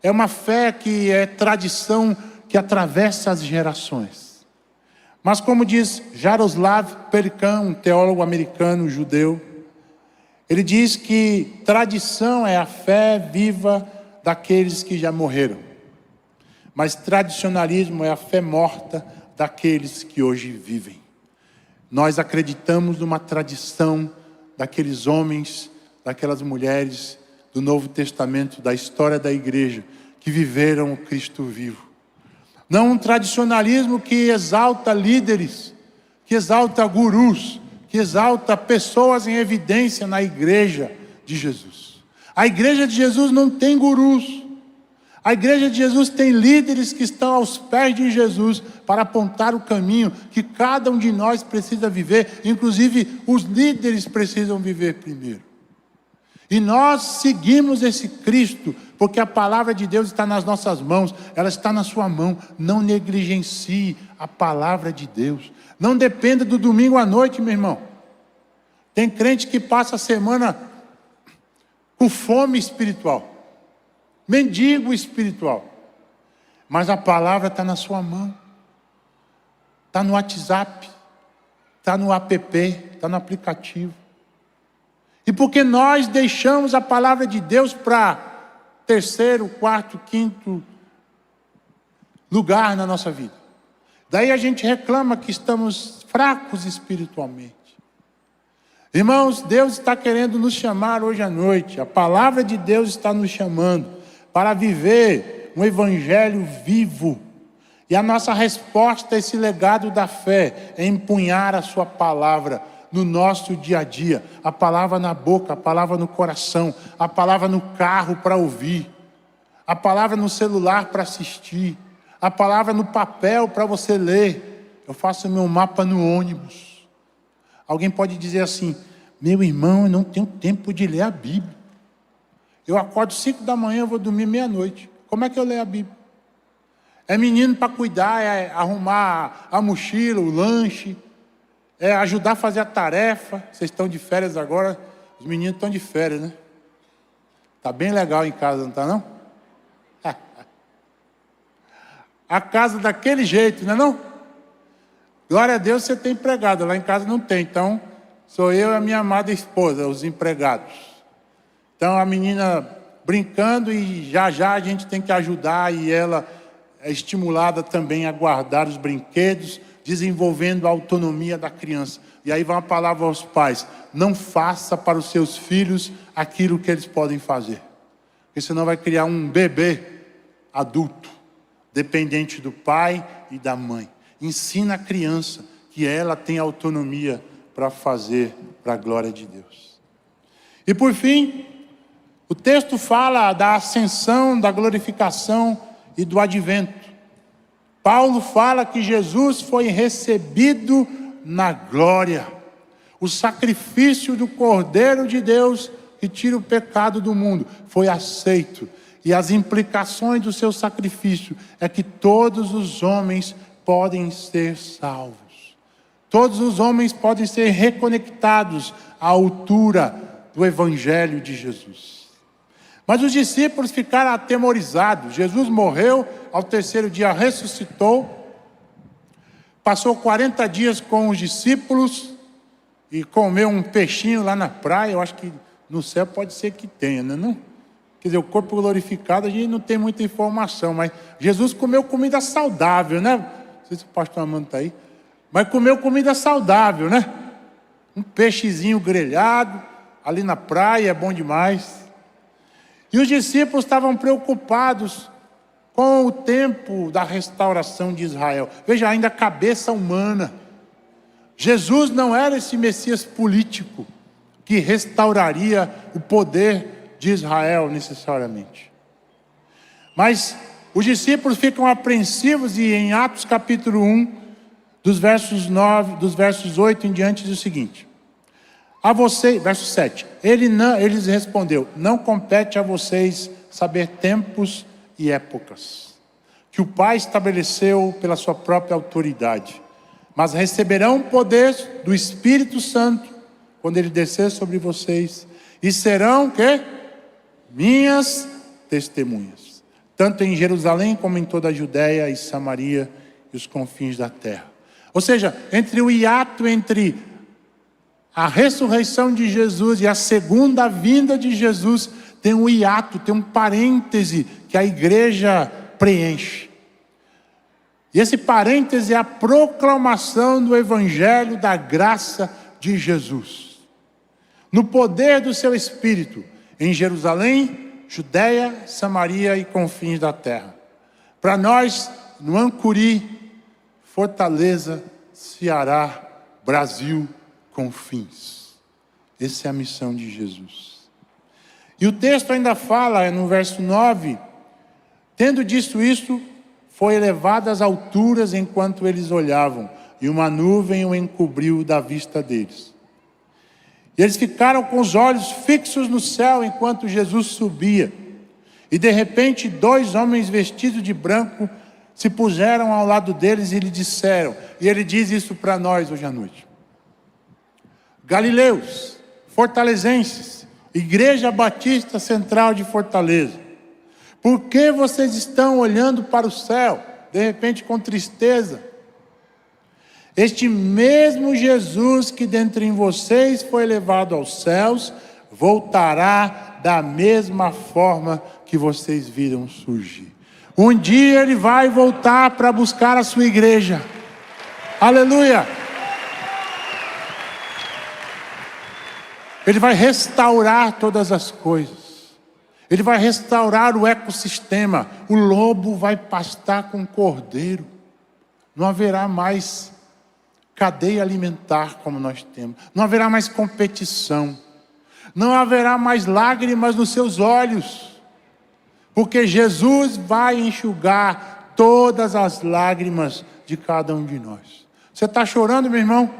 é uma fé que é tradição que atravessa as gerações. Mas como diz Jaroslav Pelikan, um teólogo americano, judeu, ele diz que tradição é a fé viva daqueles que já morreram. Mas tradicionalismo é a fé morta daqueles que hoje vivem. Nós acreditamos numa tradição daqueles homens, daquelas mulheres do Novo Testamento, da história da igreja, que viveram o Cristo vivo. Não um tradicionalismo que exalta líderes, que exalta gurus, que exalta pessoas em evidência na igreja de Jesus. A igreja de Jesus não tem gurus. A igreja de Jesus tem líderes que estão aos pés de Jesus para apontar o caminho que cada um de nós precisa viver. Inclusive, os líderes precisam viver primeiro. E nós seguimos esse Cristo, porque a palavra de Deus está nas nossas mãos, ela está na sua mão. Não negligencie a palavra de Deus. Não dependa do domingo à noite, meu irmão. Tem crente que passa a semana com fome espiritual, mendigo espiritual. Mas a palavra está na sua mão. Está no WhatsApp. Está no app. Está no aplicativo. E porque nós deixamos a palavra de Deus para terceiro, quarto, quinto lugar na nossa vida. Daí a gente reclama que estamos fracos espiritualmente. Irmãos, Deus está querendo nos chamar hoje à noite. A palavra de Deus está nos chamando para viver um evangelho vivo. E a nossa resposta a esse legado da fé é empunhar a sua palavra no nosso dia a dia. A palavra na boca, a palavra no coração, a palavra no carro para ouvir, a palavra no celular para assistir, a palavra no papel para você ler. Eu faço meu mapa no ônibus. Alguém pode dizer assim: meu irmão, eu não tenho tempo de ler a Bíblia. Eu acordo 5 da manhã, eu vou dormir meia-noite. Como é que eu leio a Bíblia? É menino para cuidar, é arrumar a mochila, o lanche, é ajudar a fazer a tarefa. Vocês estão de férias agora, os meninos estão de férias, né? Está bem legal em casa, não está não? A casa daquele jeito, não é não? Glória a Deus, você tem empregado, lá em casa não tem, então sou eu e a minha amada esposa, os empregados. Então a menina brincando e já a gente tem que ajudar, e ela é estimulada também a guardar os brinquedos, desenvolvendo a autonomia da criança. E aí vai uma palavra aos pais: não faça para os seus filhos aquilo que eles podem fazer, porque senão vai criar um bebê adulto, dependente do pai e da mãe. Ensina a criança que ela tem autonomia para fazer para a glória de Deus. E por fim, o texto fala da ascensão, da glorificação e do advento. Paulo fala que Jesus foi recebido na glória. O sacrifício do Cordeiro de Deus que tira o pecado do mundo foi aceito. E as implicações do seu sacrifício é que todos os homens podem ser salvos. Todos os homens podem ser reconectados à altura do Evangelho de Jesus. Mas os discípulos ficaram atemorizados. Jesus morreu, ao terceiro dia ressuscitou, passou 40 dias com os discípulos e comeu um peixinho lá na praia. Eu acho que no céu pode ser que tenha, não? Quer dizer, o corpo glorificado a gente não tem muita informação, mas Jesus comeu comida saudável, né? Não sei se o pastor Amando está aí, mas comeu comida saudável, né? Um peixezinho grelhado ali na praia, é bom demais. E os discípulos estavam preocupados com o tempo da restauração de Israel. Veja, ainda a cabeça humana. Jesus não era esse Messias político que restauraria o poder de Israel necessariamente. Mas os discípulos ficam apreensivos, e em Atos capítulo 1, dos versos 8 em diante, diz o seguinte: a vocês, verso 7, eles respondeu: não compete a vocês saber tempos e épocas que o Pai estabeleceu pela sua própria autoridade, mas receberão poder do Espírito Santo quando ele descer sobre vocês, e serão que? Minhas testemunhas, tanto em Jerusalém como em toda a Judéia e Samaria e os confins da terra. Ou seja, entre o hiato entre a ressurreição de Jesus e a segunda vinda de Jesus, tem um hiato, tem um parêntese que a igreja preenche. E esse parêntese é a proclamação do Evangelho da graça de Jesus, no poder do seu Espírito, em Jerusalém, Judéia, Samaria e confins da terra. Para nós, no Ancuri, Fortaleza, Ceará, Brasil, confins. Essa é a missão de Jesus. E o texto ainda fala, no verso 9, tendo dito isto, foi elevado às alturas enquanto eles olhavam, e uma nuvem o encobriu da vista deles. E eles ficaram com os olhos fixos no céu enquanto Jesus subia. E de repente 2 homens vestidos de branco se puseram ao lado deles e lhe disseram, e ele diz isso para nós hoje à noite: Galileus, fortalezenses, Igreja Batista Central de Fortaleza, Por que vocês estão olhando para o céu, de repente com tristeza? Este mesmo Jesus que dentre vocês foi levado aos céus, voltará da mesma forma que vocês viram surgir. Um dia Ele vai voltar para buscar a sua igreja. Aleluia! Ele vai restaurar todas as coisas. Ele vai restaurar o ecossistema. O lobo vai pastar com o cordeiro. Não haverá mais cadeia alimentar como nós temos. Não haverá mais competição. Não haverá mais lágrimas nos seus olhos. Porque Jesus vai enxugar todas as lágrimas de cada um de nós. Você está chorando, meu irmão?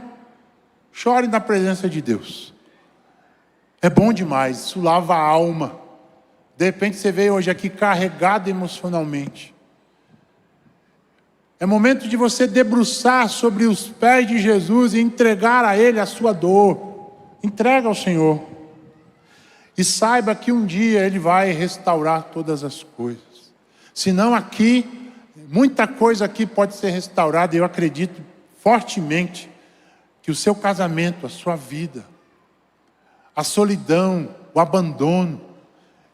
Chore na presença de Deus. É bom demais, isso lava a alma. De repente você veio hoje aqui carregado emocionalmente. É momento de você debruçar sobre os pés de Jesus e entregar a Ele a sua dor. Entrega ao Senhor. E saiba que um dia Ele vai restaurar todas as coisas. Senão aqui, muita coisa aqui pode ser restaurada. Eu acredito fortemente que o seu casamento, a sua vida, a solidão, o abandono,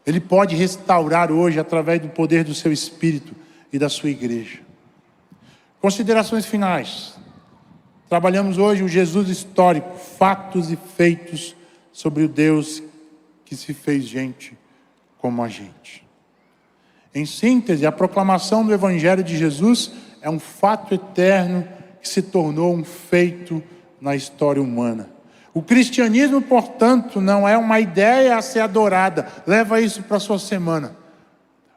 Ele pode restaurar hoje através do poder do seu Espírito e da sua igreja. Considerações finais. Trabalhamos hoje o Jesus histórico, fatos e feitos sobre o Deus que se fez gente como a gente. Em síntese, a proclamação do Evangelho de Jesus é um fato eterno que se tornou um feito na história humana. O cristianismo, portanto, não é uma ideia a ser adorada. Leva isso para a sua semana.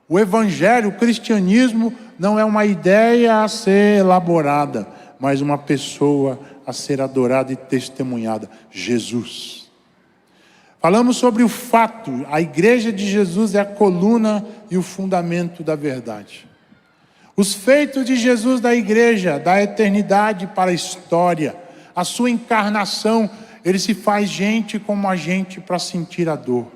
O Evangelho, o cristianismo, não é uma ideia a ser elaborada, mas uma pessoa a ser adorada e testemunhada. Jesus. Falamos sobre o fato. A igreja de Jesus é a coluna e o fundamento da verdade. Os feitos de Jesus da igreja, da eternidade para a história, a sua encarnação, Ele se faz gente como a gente para sentir a dor.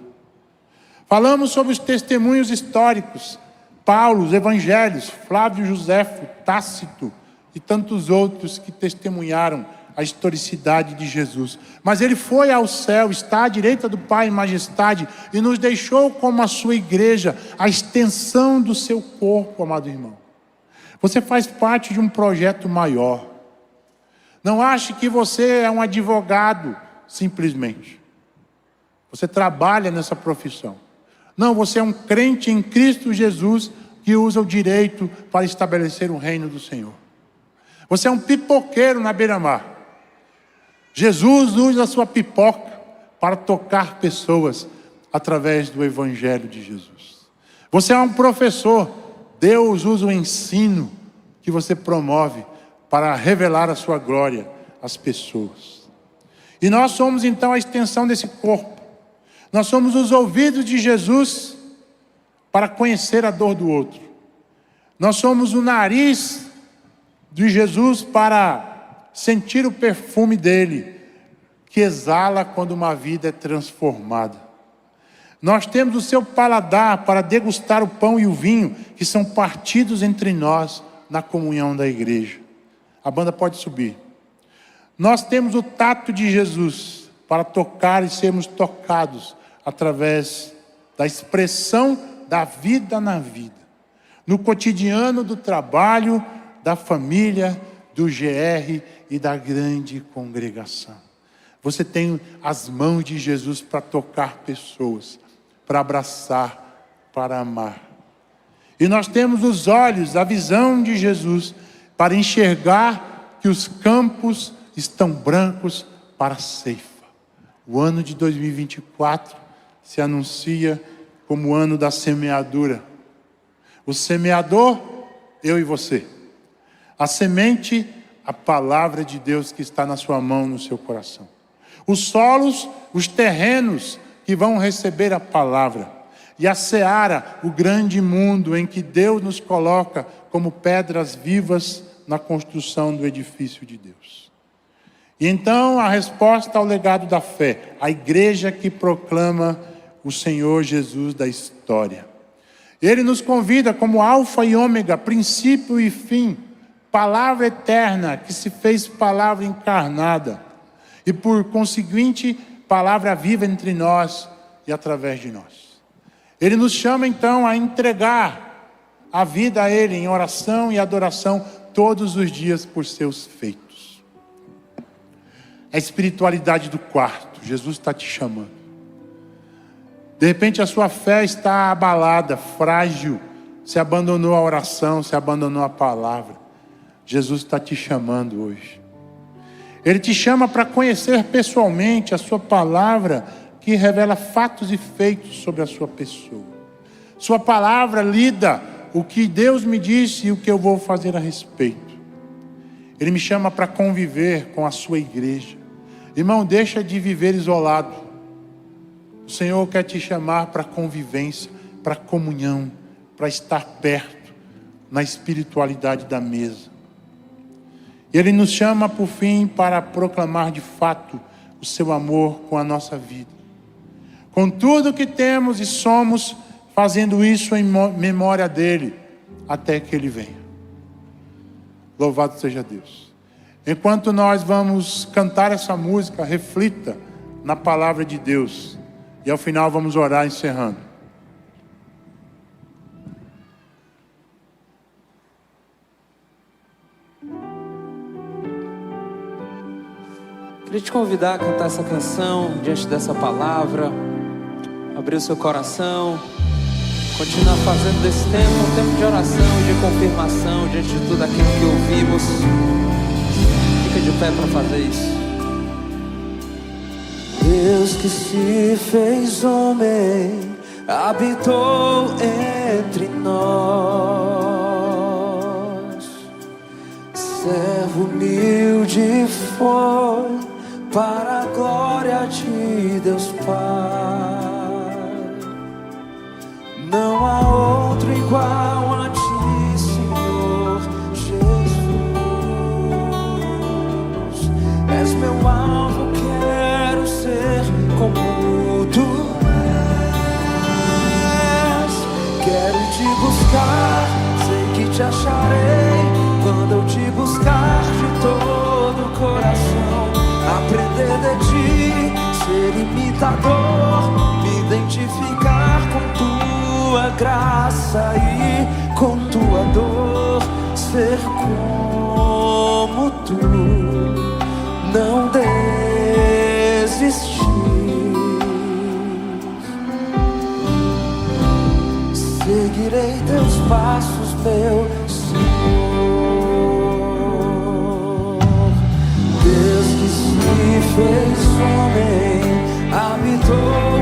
Falamos sobre os testemunhos históricos, Paulo, os evangelhos, Flávio Joséfo, Tácito e tantos outros que testemunharam a historicidade de Jesus. Mas Ele foi ao céu, está à direita do Pai em majestade e nos deixou como a sua igreja, a extensão do seu corpo, amado irmão. Você faz parte de um projeto maior. Não ache que você é um advogado, simplesmente. Você trabalha nessa profissão. Não, você é um crente em Cristo Jesus que usa o direito para estabelecer o reino do Senhor. Você é um pipoqueiro na beira-mar. Jesus usa a sua pipoca para tocar pessoas através do Evangelho de Jesus. Você é um professor. Deus usa o ensino que você promove para revelar a sua glória às pessoas. E nós somos então a extensão desse corpo. Nós somos os ouvidos de Jesus para conhecer a dor do outro. Nós somos o nariz de Jesus para sentir o perfume dele, que exala quando uma vida é transformada. Nós temos o seu paladar para degustar o pão e o vinho, que são partidos entre nós na comunhão da igreja. A banda pode subir. Nós temos o tato de Jesus para tocar e sermos tocados através da expressão da vida na vida. No cotidiano do trabalho, da família, do GR e da grande congregação. Você tem as mãos de Jesus para tocar pessoas, para abraçar, para amar. E nós temos os olhos, a visão de Jesus, para enxergar que os campos estão brancos para a ceifa. O ano de 2024 se anuncia como o ano da semeadura. O semeador, eu e você. A semente, a palavra de Deus que está na sua mão, no seu coração. Os solos, os terrenos que vão receber a palavra. E a seara, o grande mundo em que Deus nos coloca como pedras vivas na construção do edifício de Deus. E então a resposta ao legado da fé, a igreja que proclama o Senhor Jesus da história. Ele nos convida como alfa e ômega, princípio e fim, palavra eterna que se fez palavra encarnada e por conseguinte palavra viva entre nós e através de nós. Ele nos chama então a entregar a vida a Ele em oração e adoração todos os dias por seus feitos. A espiritualidade do quarto, Jesus está te chamando. De repente a sua fé está abalada, frágil, se abandonou a oração, se abandonou a palavra. Jesus está te chamando hoje. Ele te chama para conhecer pessoalmente a sua palavra, que revela fatos e feitos sobre a sua pessoa. Sua palavra lida o que Deus me disse e o que eu vou fazer a respeito. Ele me chama para conviver com a sua igreja. Irmão, deixa de viver isolado. O Senhor quer te chamar para convivência, para comunhão, para estar perto, na espiritualidade da mesa. Ele nos chama, por fim, para proclamar de fato o seu amor com a nossa vida. Com tudo que temos e somos, fazendo isso em memória dele, até que ele venha. Louvado seja Deus. Enquanto nós vamos cantar essa música, reflita na palavra de Deus. E ao final vamos orar encerrando. Queria te convidar a cantar essa canção diante dessa palavra. Abrir o seu coração. Continuar fazendo desse tempo um tempo de oração, de confirmação diante de tudo aquilo que ouvimos. Fica de pé para fazer isso. Deus que se fez homem, habitou entre nós. Servo humilde foi para a glória de Deus Pai. Não há outro igual a ti, Senhor Jesus. És meu alvo, quero ser como tu és. Quero te buscar, sei que te acharei quando eu te buscar de todo o coração. Aprender de ti, ser imitador, me identificar com tua graça e com tua dor. Ser como tu, não desistir. Seguirei teus passos, meu Senhor. Deus que se fez homem, habitou